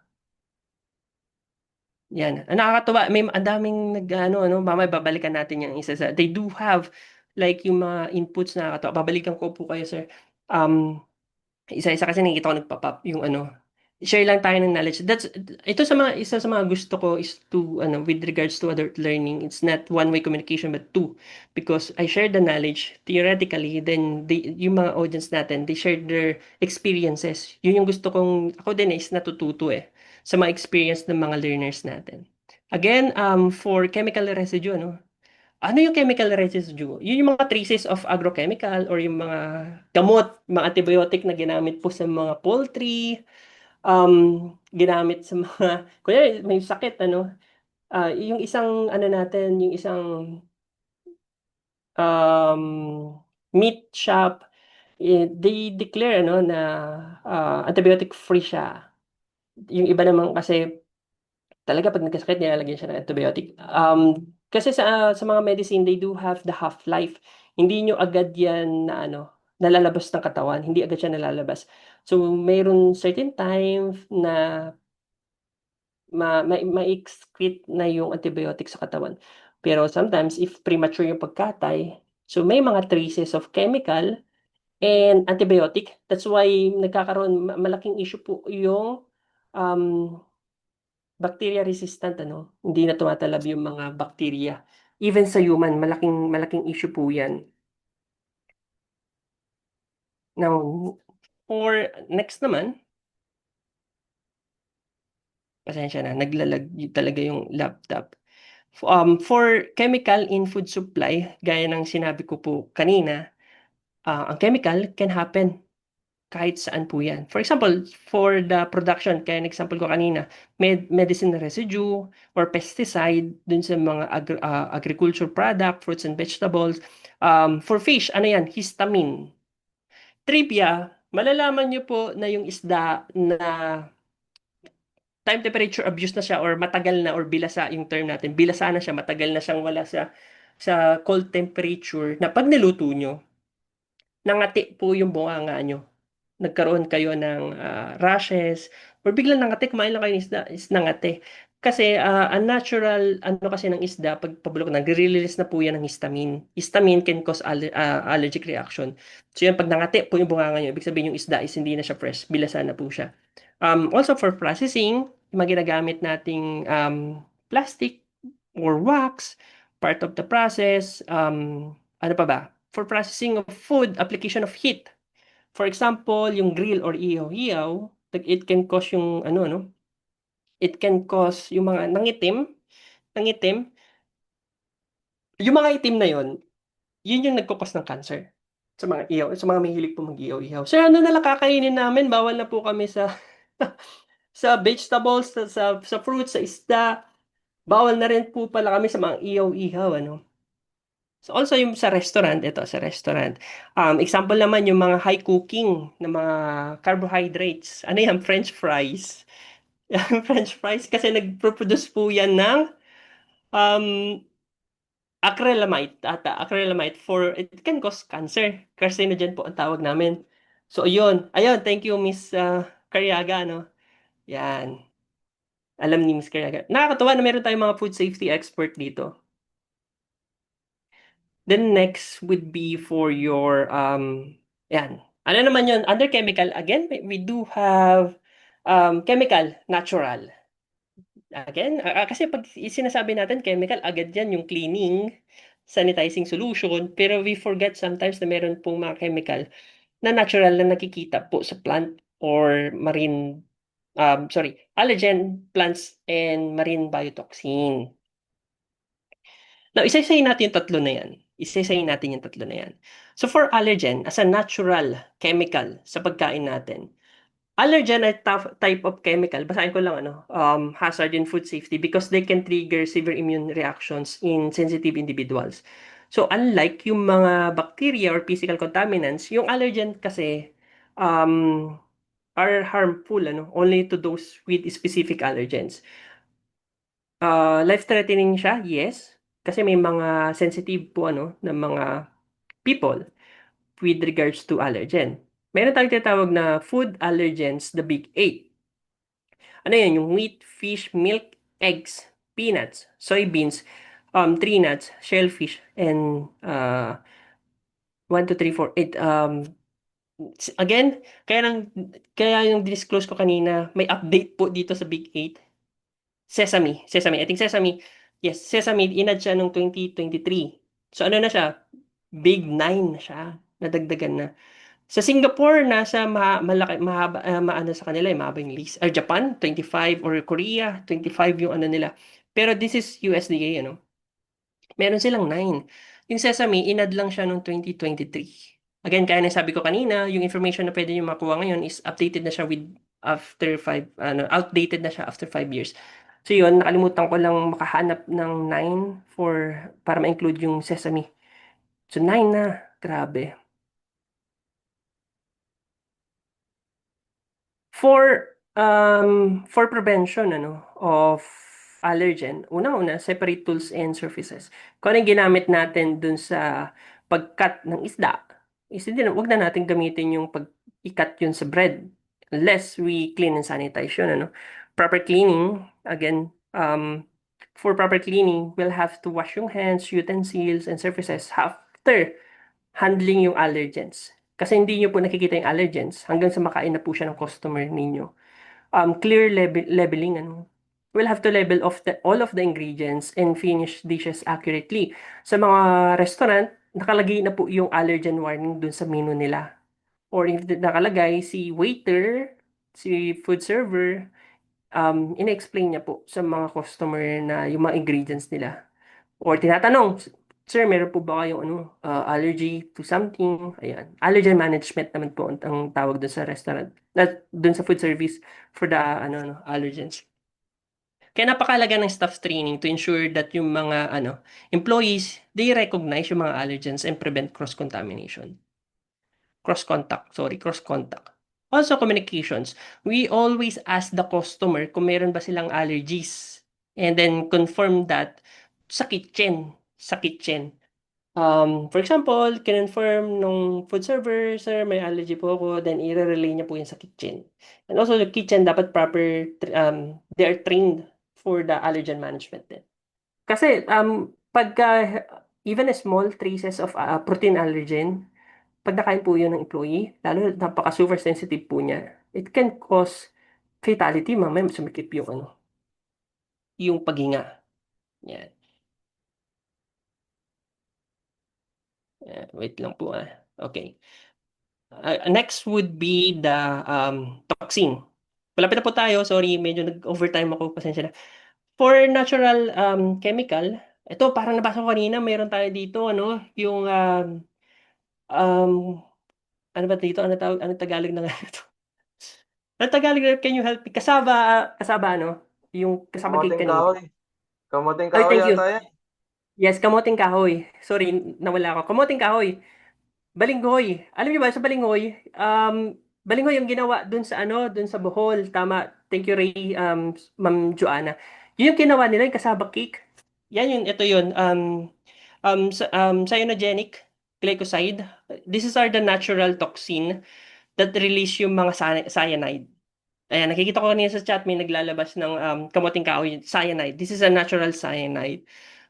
Yan. Ang nakakatuwa, ang daming ano, mamaya babalikan natin yung isa sa, they do have, like, yung mga inputs na nakakatuwa. Babalikan ko po kayo, sir. Isa-isa kasi nakikita ko nagpa-pop yung ano, share lang tayo ng knowledge. Ito isa sa mga gusto ko is to, ano, with regards to adult learning, it's not one-way communication but two. Because I share the knowledge theoretically, then yung mga audience natin, they share their experiences. Yun yung gusto kong, ako din is natututo eh, sa mga experience ng mga learners natin. Again, for chemical residue, ano yung chemical residue? Yun yung mga traces of agrochemical or yung mga gamot, mga antibiotic na ginamit po sa mga poultry, ginamit sa mga, kunya may sakit, ano, yung isang, ano natin, yung isang um, meat shop, they declare, ano, na antibiotic free siya. Yung iba naman kasi, talaga pag nagkasakit, nilalagyan siya ng antibiotic. Kasi sa mga medicine, they do have the half-life. Hindi nyo agad yan na ano, nalalabas ng katawan, hindi agad siya nalalabas. So, mayroon certain time na ma-excrete na yung antibiotic sa katawan. Pero sometimes, if premature yung pagkatay, so may mga traces of chemical and antibiotic. That's why nagkakaroon, malaking issue po yung um, bacteria resistant, ano? Hindi na tumatalab yung mga bacteria. Even sa human, malaking issue po yan. Now, for next naman, pasensya na, naglalag talaga yung laptop. For chemical in food supply, gaya ng sinabi ko po kanina, ang chemical can happen kahit saan po yan. For example, for the production, kaya example ko kanina, medicine residue or pesticide dun sa mga agriculture product, fruits and vegetables. For fish, ano yan? Histamine. Trivia, malalaman nyo po na yung isda na time temperature abuse na siya or matagal na or bilasa yung term natin. Bilasa na siya, matagal na siyang wala sa cold temperature na pag niluto nyo, nangati po yung bunganga nyo. Nagkaroon kayo ng rashes or biglang nangati, kumain lang kayo ng isda, is nangati. Kasi ang natural ano kasi ng isda, pag pabulok, nagre-release na po yan ng histamine. Histamine can cause allergic reaction. So yan, pag nangati po yung bunganga nyo, ibig sabihin yung isda is hindi na siya fresh, bilasa na po siya. Also for processing, yung mga ginagamit nating plastic or wax, part of the process, ano pa ba? For processing of food, application of heat. For example, yung grill or ihaw-ihaw, it can cause yung ano, it can cause yung mga nangitim, yung mga itim na yun yung nagkukos ng cancer sa mga ihaw, sa mga mahilig po mag-ihaw-ihaw. So ano na lang kakainin namin, bawal na po kami sa sa vegetables, sa fruits, sa isda. Bawal na rin po pala kami sa mga ihaw-ihaw, ano. So also yung sa restaurant, ito sa restaurant. Example naman yung mga high cooking na mga carbohydrates. Ano yan? French fries. Yung French fries kasi nagproduce po yan ng um, acrylamide for it can cause cancer. Carcinogen po ang tawag namin. So ayun, thank you Miss Cariaga, no. Yan. Alam ni Miss Cariaga. Nakakatuwa na meron tayong mga food safety expert dito. Then next would be for your yan. Ano naman yun? Under chemical, again, we do have chemical, natural. Again, kasi pag sinasabi natin chemical, agad yan yung cleaning, sanitizing solution, pero we forget sometimes na meron pong mga chemical na natural na nakikita po sa plant or marine, allergen plants and marine biotoxin. Now, isa-isahin natin yung tatlo na yan. Isa-isahin natin yung tatlo na yan. So, for allergen, as a natural chemical sa pagkain natin, allergen ay type of chemical, basahin ko lang hazard in food safety because they can trigger severe immune reactions in sensitive individuals. So, unlike yung mga bacteria or physical contaminants, yung allergen kasi are harmful only to those with specific allergens. Life-threatening siya, yes. Kasi may mga sensitive po ng mga people with regards to allergen. Meron tayong tinatawag na food allergens, the big 8. Ano yan? Yung wheat, fish, milk, eggs, peanuts, soybeans, tree nuts, shellfish, and 1, 2, 3, 4, 8. Again, kaya yung disclose ko kanina, may update po dito sa big 8. Sesame. I think sesame. Yes, sesame, inad siya noong 2023. So ano na siya? Big 9 na siya. Nadagdagan na. Sa Singapore, nasa malaki, mahaba, maano sa kanila, mahaba yung list. Or Japan, 25. Or Korea, 25 yung ano nila. Pero this is USDA, Meron silang 9. Yung sesame, inad lang siya noong 2023. Again, kaya nasabi ko kanina, yung information na pwede nyo makuha ngayon is updated na siya outdated na siya after 5 years. So yun, nakalimutan ko lang makahanap ng 9 para ma-include yung sesame. So 9 na, grabe. For prevention of allergen, unang-una, separate tools and surfaces. Kung ano yung ginamit natin dun sa pag-cut ng isda, is hindi na, wag na natin gamitin yung pag-ikat yun sa bread unless we clean and sanitize yun, ano. Proper cleaning, again, for proper cleaning, we'll have to wash yung hands, utensils, and surfaces after handling yung allergens. Kasi hindi nyo po nakikita yung allergens hanggang sa makain na po siya ng customer ninyo. Clear labeling, ano. We'll have to label all of the ingredients and finish dishes accurately. Sa mga restaurant, nakalagay na po yung allergen warning dun sa menu nila. Or if nakalagay, si waiter, si food server, ina-explain niya po sa mga customer na yung mga ingredients nila. Or tinatanong, sir, meron po ba kayong allergy to something? Ayan. Allergen management naman po ang tawag dun sa restaurant. Dun sa food service for the allergens. Kaya napakalaga ng staff training to ensure that yung mga employees, they recognize yung mga allergens and prevent cross-contamination. Cross-contact. Also, communications. We always ask the customer kung meron ba silang allergies. And then confirm that sa kitchen. For example, kinonfirm nung food server, sir, may allergy po ako, then i-relay niya po yan sa kitchen. And also, the kitchen dapat they are trained for the allergen management din. Kasi, pagka, even a small traces of protein allergen, pag nakain po yun ng employee, lalo napaka-super sensitive po niya, it can cause fatality, mamaya sumikip yung paghinga. Yan. Wait lang po. Okay. Next would be the toxin. Malapit na po tayo. Sorry, medyo nag-overtime ako. Pasensya na. For natural chemical, ito parang nabasa ko kanina, mayroon tayo dito, yung um, ano ba dito? Ano Tagalog na ito? Ano Tagalog na, can you help me? Kasaba, yung kasaba cake Kamuting kanina. kahoy. Kamuting Ay, kahoy thank you. yata yan. Yes, kamoting kahoy. Sorry, nawala ako. Kamoting kahoy. Balinghoy. Alam niyo ba sa balinghoy, balinghoy yung ginawa dun sa Bohol. Tama. Thank you, Ray, Ma'am Joanna. Yun yung ginawa nila, yung kasaba cake. Ito yun. Cyanogenic glycoside. Are the natural toxin that release yung mga cyanide. Ayan, nakikita ko kanina sa chat, may naglalabas ng kamuting kahoy, cyanide. This is a natural cyanide.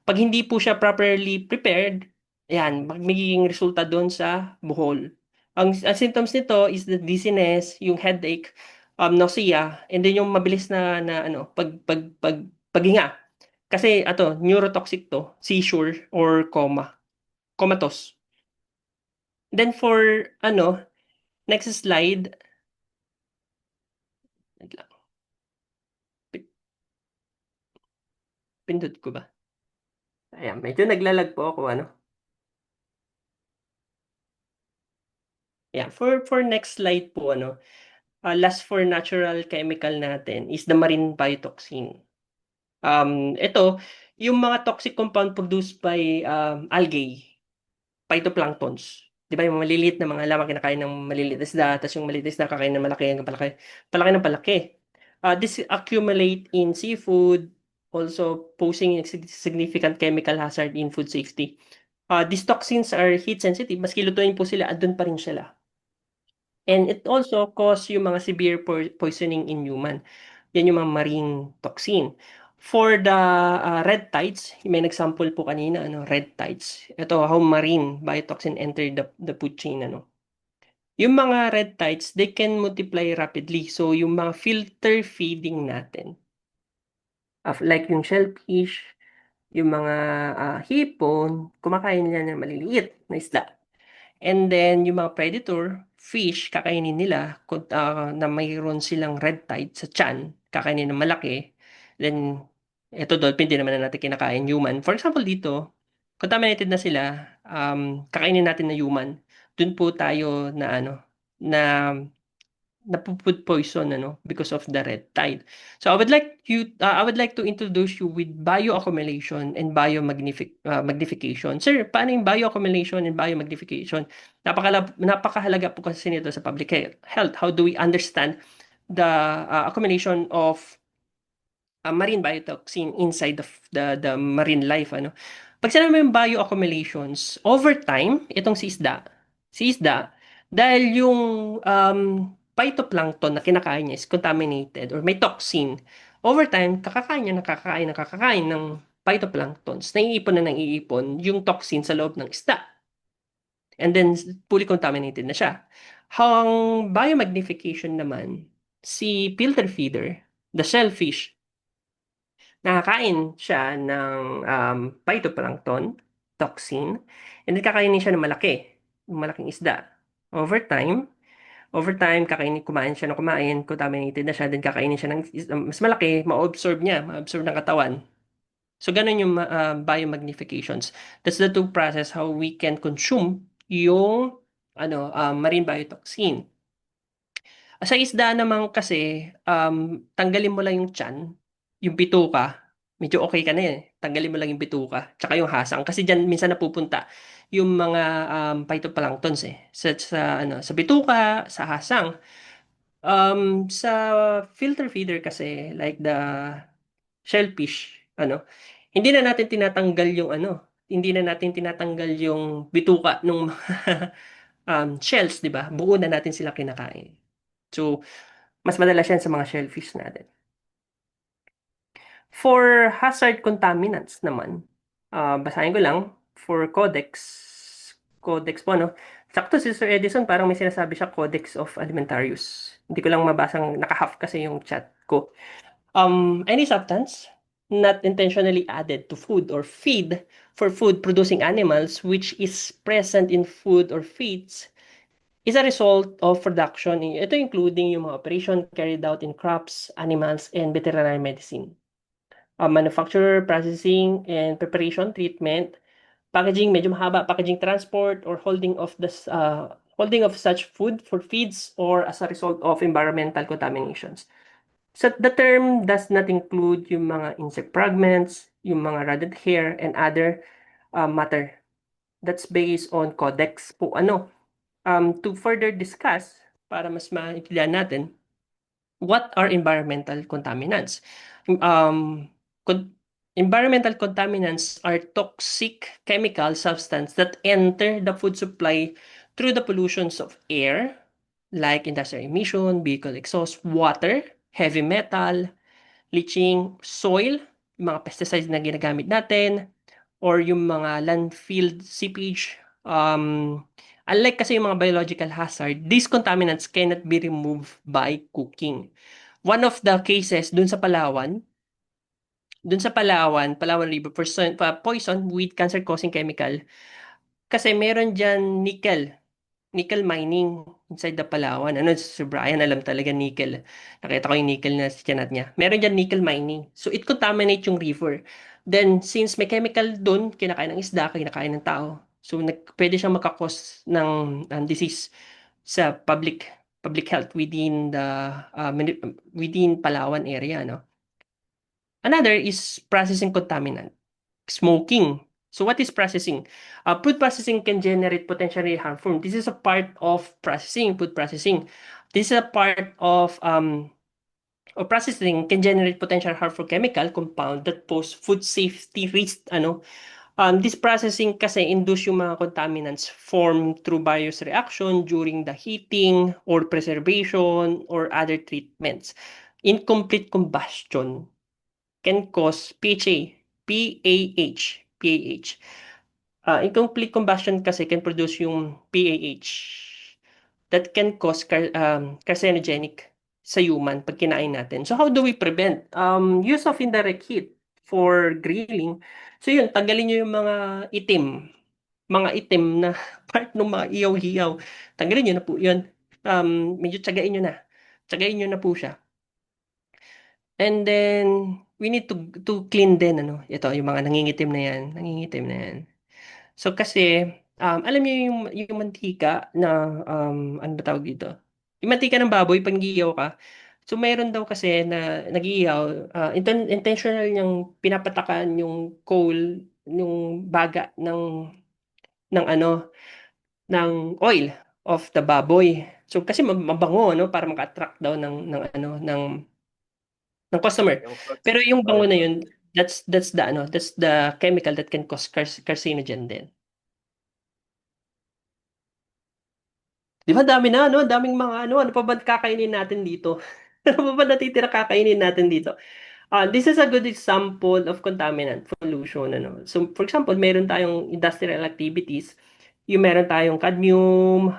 Pag hindi po siya properly prepared, ayan, magiging resulta doon sa buhol. Ang symptoms nito is the dizziness, yung headache, nausea, and then yung mabilis na paghinga. Kasi neurotoxic to, seizure or comatose. Then for next slide. Wait lang. Pindot ko ba? Ayan, medyo naglalag po ako, Yeah, for next slide po, last for natural chemical natin is the marine biotoxin. Ito, yung mga toxic compound produced by algae, phytoplanktons. Di ba yung maliliit na mga lamang kinakain ng maliliit na isda, tapos yung maliliit na isda kakain ng malaki hanggang palaki, palaki ng palaki. This accumulate in seafood, also posing a significant chemical hazard in food safety. These toxins are heat sensitive, maski lutuin po sila, andun pa rin sila. And it also cause yung mga severe poisoning in human. Yan yung mga marine toxin. For the red tides, may example po kanina, red tides. Ito, how marine biotoxin enter the food chain, Yung mga red tides, they can multiply rapidly. So, yung mga filter feeding natin, like yung shellfish, yung mga hipon, kumakain nila ng maliliit na isda. And then, yung mga predator, fish, kakainin nila na mayroon silang red tide sa tiyan, kakainin ng malaki. Then, ito dolphin, din naman na natin kinakain human. For example, dito, contaminated na sila, kakainin natin na human. Dun po tayo na food poison because of the red tide. So I would like to introduce you with bioaccumulation and biomagnification. Sir, paano yung bioaccumulation and biomagnification? Napakahalaga po kasi nito sa public health. How do we understand the accumulation of marine biotoxin inside the marine life, Pag sinabi mo yung bioaccumulations, over time, itong si isda, Si isda, dahil yung phytoplankton na kinakain niya is contaminated or may toxin, over time, kakakain niya, nakakakain ng phytoplanktons, naiipon na naiipon yung toxin sa loob ng isda. And then, fully contaminated na siya. Ang biomagnification naman, si filter feeder, the shellfish, nakakain siya ng phytoplankton, toxin, and then kakainin siya ng malaking isda. Over time, kumain siya ng kumain, contaminated na siya, then kakainin siya ng mas malaki, ma-absorb ng katawan. So, ganun yung biomagnifications. That's the two process how we can consume yung marine biotoxin. Sa isda naman kasi, tanggalin mo lang yung tiyan, yung bituka, medyo okay ka na eh. Tanggalin mo lang yung bituka, tsaka yung hasang. Kasi dyan minsan napupunta yung mga phytoplanktons eh. Sa bituka, sa hasang. Sa filter feeder kasi, like the shellfish, hindi na natin tinatanggal yung hindi na natin tinatanggal yung bituka ng shells, 'di ba? Buo na natin sila kinakain. So, mas madalas yan sa mga shellfish natin. For hazard contaminants naman, basahin ko lang, for Codex po, no? Sakto si Sir Edison, parang may sinasabi siya Codex of Alimentarius. Hindi ko lang mabasang, naka-half kasi yung chat ko. Any substance not intentionally added to food or feed for food-producing animals which is present in food or feeds is a result of production. Ito including yung mga operation carried out in crops, animals, and veterinary medicine. Manufacture, processing, and preparation, treatment, packaging, medyo mahaba, packaging, transport, or holding of such food for feeds or as a result of environmental contaminations. So the term does not include yung mga insect fragments, yung mga rotted hair, and other matter. That's based on Codex po. To further discuss, para mas maintindihan natin, what are environmental contaminants? Environmental contaminants are toxic chemical substances that enter the food supply through the pollutions of air, like industrial emission, vehicle exhaust, water, heavy metal, leaching, soil, yung mga pesticides na ginagamit natin, or yung mga landfill seepage. Unlike kasi yung mga biological hazard, these contaminants cannot be removed by cooking. One of the cases dun sa Palawan River, poison with cancer-causing chemical. Kasi meron dyan nickel mining inside the Palawan. Si Brian, alam talaga nickel. Nakita ko yung nickel na sinat niya. Meron dyan nickel mining. So, it contaminate yung river. Then, since may chemical dun, kinakain ng isda, kinakain ng tao. So, pwede siyang makakos ng disease sa public health within within Palawan area, no? Another is processing contaminant. Smoking. So what is processing? Food processing can generate potentially harmful. This is a part of food processing. This is a part of processing can generate potential harmful chemical compound that pose food safety risk. This processing kasi induce yung mga contaminants formed through various reaction during the heating or preservation or other treatments. Incomplete combustion can cause PAH. Incomplete combustion kasi can produce yung PAH that can cause carcinogenic sa human pag kinain natin. So how do we prevent? Use of indirect heat for grilling. So yun, tanggalin nyo yung mga itim na part ng mga iyaw-hiyaw. Tanggalin nyo na po yun. Medyo tsagain nyo na. Tsagain nyo na po siya. And then, we need to clean din, ito, yung mga nangingitim na yan. So, kasi, alam niyo yung mantika na, ano ba tawag dito? Yung mantika ng baboy, pag nag-iiyaw ka, so mayroon daw kasi na nag-iiyaw, intentional niyang pinapatakan yung coal, yung baga ng oil of the baboy. So, kasi mabango, para maka-attract daw ng customer. Pero yung bango na yun, that's the chemical that can cause carcinogen din. Di ba dami na, ano? Daming mga ano pa ba kakainin natin dito? Ano pa ba natitira kakainin natin dito? This is a good example of contaminant pollution, ano. So, for example, meron tayong industrial activities, yung meron tayong cadmium,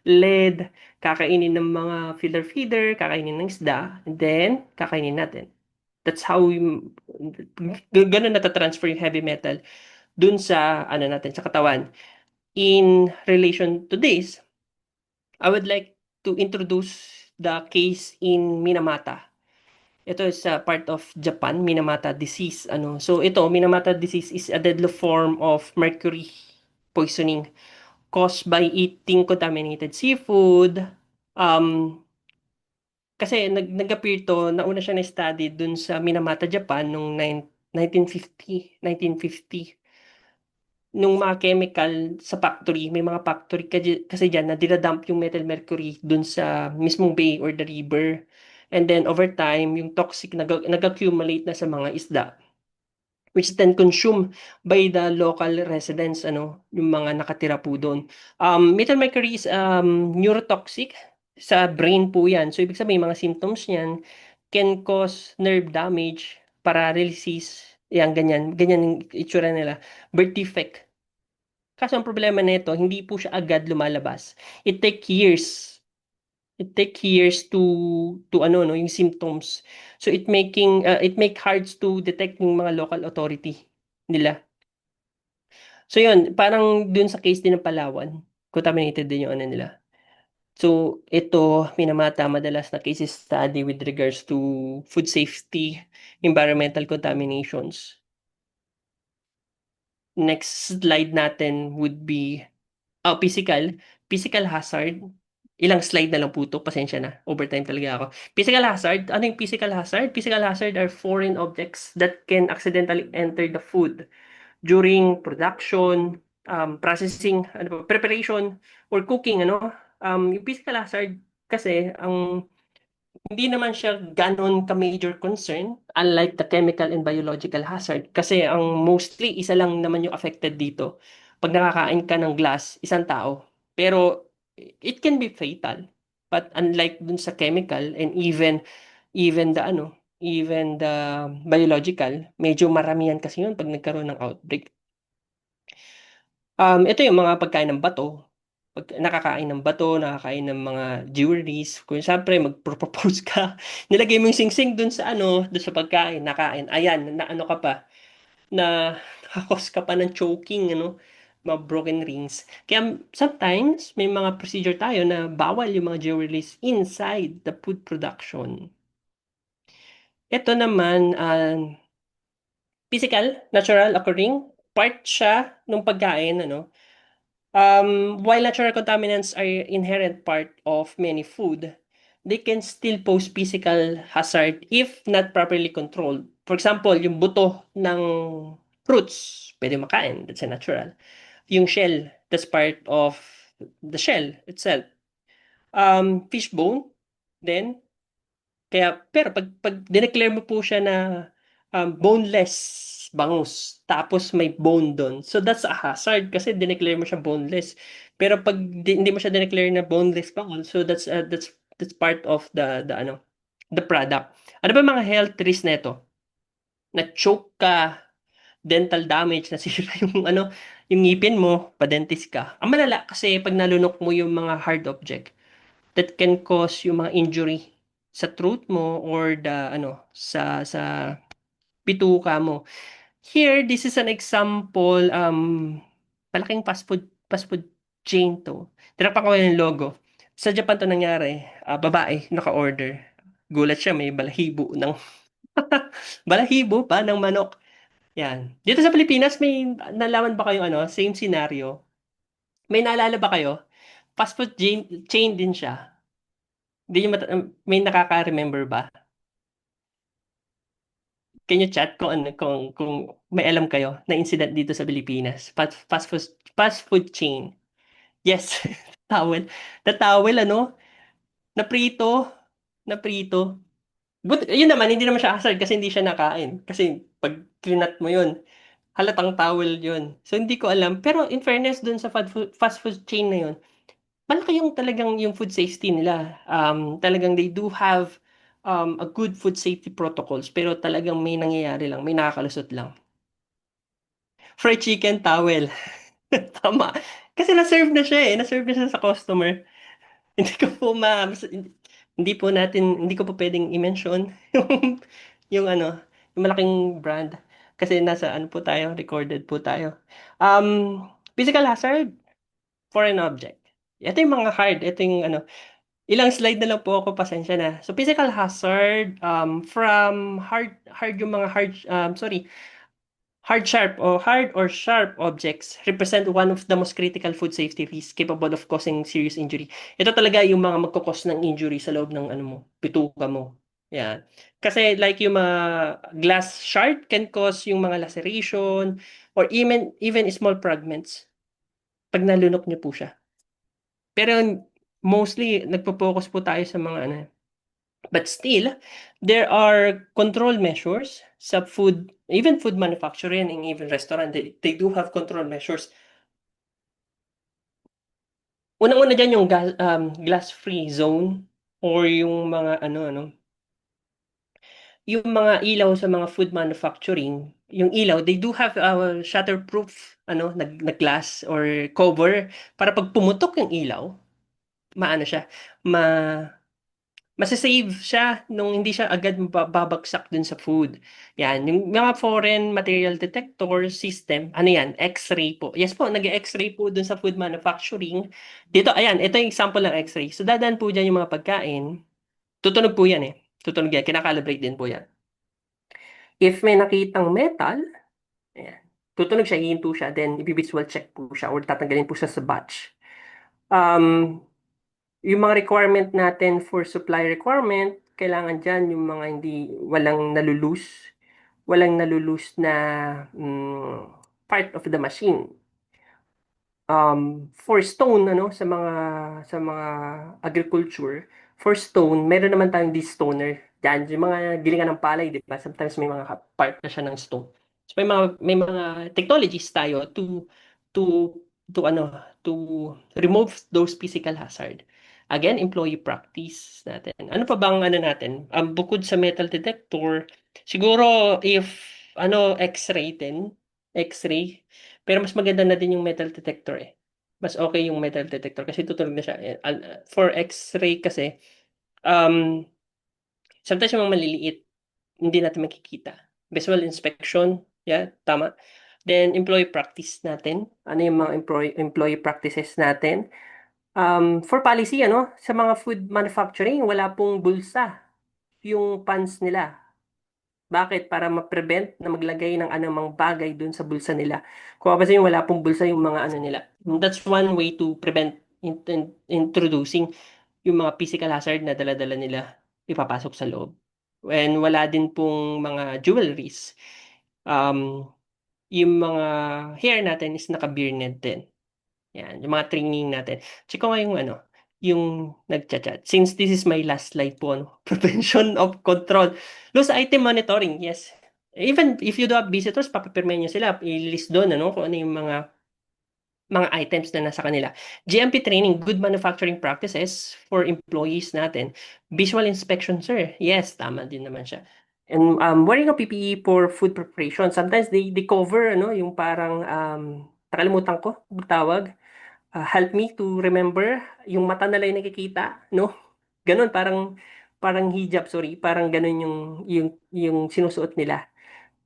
lead, kakainin ng mga feeder, kakainin ng isda, and then kakainin natin. That's how ganun natatransfer yung heavy metal dun sa ano natin sa katawan. In relation to this, I would like to introduce the case in Minamata. Ito is part of Japan, Minamata disease. So ito, Minamata disease is a deadly form of mercury poisoning caused by eating contaminated seafood. Kasi nag-appear to, nauna siya na-study dun sa Minamata, Japan noong 1950. Nung mga chemical sa factory, may mga factory kasi dyan na dinadump yung metal mercury dun sa mismong bay or the river. And then over time, yung toxic nag-accumulate na sa mga isda, which is then consumed by the local residents, yung mga nakatira po doon. Metal mercury is neurotoxic sa brain po yan. So ibig sabihin, mga symptoms niyan can cause nerve damage, paralysis, yan, ganyan yung itsura nila. Birth defect. Kaso ang problema nito, hindi po siya agad lumalabas. It take years. It take years to ano no, yung symptoms. So it make hard to detect yung mga local authority nila. So yun, parang dun sa case din ng Palawan, contaminated din yung ano nila. So ito, Minamata, madalas na case study with regards to food safety, environmental contaminations. Next slide natin would be physical hazard. Ilang slide na lang po to, pasensya na. Overtime talaga ako. Physical hazard, ano yung physical hazard? Physical hazard are foreign objects that can accidentally enter the food during production, processing, preparation, or cooking, yung physical hazard kasi hindi naman siya ganon ka-major concern, unlike the chemical and biological hazard. Kasi ang mostly, isa lang naman yung affected dito. Pag nakakain ka ng glass, isang tao. Pero it can be fatal. But unlike dun sa chemical and even the biological, medyo maramihan kasi yun pag nagkaroon ng outbreak. Ito yung mga pagkain ng bato. Pag nakakain ng bato, nakakain ng mga jewelries, kung siyempre magpropose ka, nilagay mo yung sing-sing dun sa dun sa pagkain, nakain. Ayan, na ano ka pa, na nakakos ka pa ng choking, mga broken rings. Kaya sometimes, may mga procedure tayo na bawal yung mga jewelries inside the food production. Ito naman, physical, natural occurring, part siya ng pagkain, while natural contaminants are inherent part of many food, they can still pose physical hazard if not properly controlled. For example, yung buto ng fruits, pwede makain, that's a natural. Yung shell, that's part of the shell itself. Fish bone, then, pero pag dineclare mo po siya na boneless bangus, tapos may bone doon. So that's a hazard kasi dineclare mo siya boneless. Pero pag hindi mo siya dineclare na boneless bangus, so that's part of the product. Ano ba mga health risk nito? Na-choke ka, dental damage, nasira yung ngipin mo, pa-dentist ka. Ang malala kasi pag nalunok mo yung mga hard object, that can cause yung mga injury sa throat mo or sa bituka mo. Here, this is an example, malaking fast food chain to. Tinapan ko yung logo. Sa Japan to nangyari, babae, naka-order. Gulat siya, may balahibo ng balahibo pa ng manok. Yan. Dito sa Pilipinas, may nalaman ba kayo same scenario? May naalala ba kayo? Fast food chain din siya. Hindi nyo may nakaka-remember ba? Can you chat kung may alam kayo na incident dito sa Pilipinas? Fast food chain. Yes, towel. The towel, naprito, naprito. But, yun naman, hindi naman siya hazard kasi hindi siya nakain. Kasi pag klinat mo yun, halatang towel yun. So, hindi ko alam. Pero in fairness dun sa fast food chain na yun, malaki yung talagang yung food safety nila. Talagang they do have a good food safety protocols, pero talagang may nangyayari lang, may nakakalusot lang. Fried chicken towel. Tama. Kasi na-serve na siya eh. Na-serve na siya sa customer. Hindi ko po hindi ko po pwedeng i-mention yung ano, yung malaking brand. Kasi nasa ano po tayo, recorded po tayo. Physical hazard, foreign object. Ito yung mga hard. Ito yung ano, ilang slide na lang po ako, pasensya na. So, physical hazard, from hard yung mga hard or sharp objects represent one of the most critical food safety risks capable of causing serious injury. Ito talaga yung mga magkakos ng injury sa loob ng ano mo, bituka mo. Yan. Kasi like yung mga glass shard can cause yung mga laceration or even small fragments pag nalunok niyo po siya. Pero mostly nagpo-focus po tayo sa mga ano. But still, there are control measures sa food, even food manufacturing and even restaurant, they do have control measures. Unang-una dyan yung glass-free zone or yung mga yung mga ilaw sa mga food manufacturing, yung ilaw, they do have shatterproof na glass or cover para pag pumutok yung ilaw, maano siya, masasave siya nung hindi siya agad babagsak dun sa food. Yan, yung mga foreign material detector system, ano yan, X-ray po. Yes po, nag-X-ray po dun sa food manufacturing. Dito, ayan, ito yung example ng X-ray. So, dadaan po dyan yung mga pagkain. Tutunog po yan eh. Tutunog yan, kinakalibrate din po yan. If may nakitang metal, ayan, tutunog siya, hihinto siya, then i-visual check po siya or tatanggalin po siya sa batch. Yung mga requirement natin for supply requirement, kailangan dyan yung mga walang nalulus na part of the machine. For stone, sa mga agriculture, for stone, meron naman tayong destoner. Yan, yung mga gilingan ng palay, di ba? Sometimes may mga part na siya ng stone. So may mga technologies tayo to to remove those physical hazard. Again, employee practice natin. Ano pa bang ano natin? Bukod sa metal detector, siguro if X-ray din, X-ray, pero mas maganda na din yung metal detector eh. Mas okay yung metal detector kasi tutunog na siya. For X-ray kasi, sometimes yung mga maliliit, hindi natin makikita. Visual inspection, yeah, tama. Then, employee practice natin. Ano yung mga employee practices natin? For policy, sa mga food manufacturing, wala pong bulsa yung pans nila. Bakit? Para ma-prevent na maglagay ng anumang bagay dun sa bulsa nila. Kung kasi wala pong bulsa yung mga nila. That's one way to prevent introducing yung mga physical hazard na dala-dala nila ipapasok sa loob. When wala din pong mga jewelries, yung mga hair natin is naka-beard din. Yan, yung mga training natin. Check ko nga yung nagchat-chat. Since this is my last slide po, prevention of control. Loose item monitoring, yes. Even if you do have visitors, papapirmahin nyo sila, i-list doon, kung ano yung mga items na nasa kanila. GMP training, good manufacturing practices for employees natin. Visual inspection, sir. Yes, tama din naman siya. And wearing a PPE for food preparation. Sometimes they cover, yung parang, nakalimutan ko, tawag. Help me to remember, yung mata nila yung nakikita, no? Ganun, parang hijab, sorry. Parang ganun yung sinusuot nila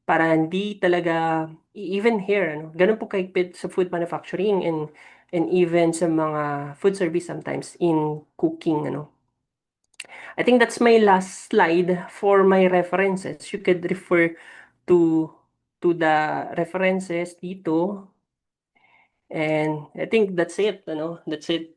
para hindi talaga even here ganun po kahigpit sa food manufacturing and even sa mga food service sometimes in cooking I think that's my last slide for my references. You could refer to the references dito, and I think that's it that's it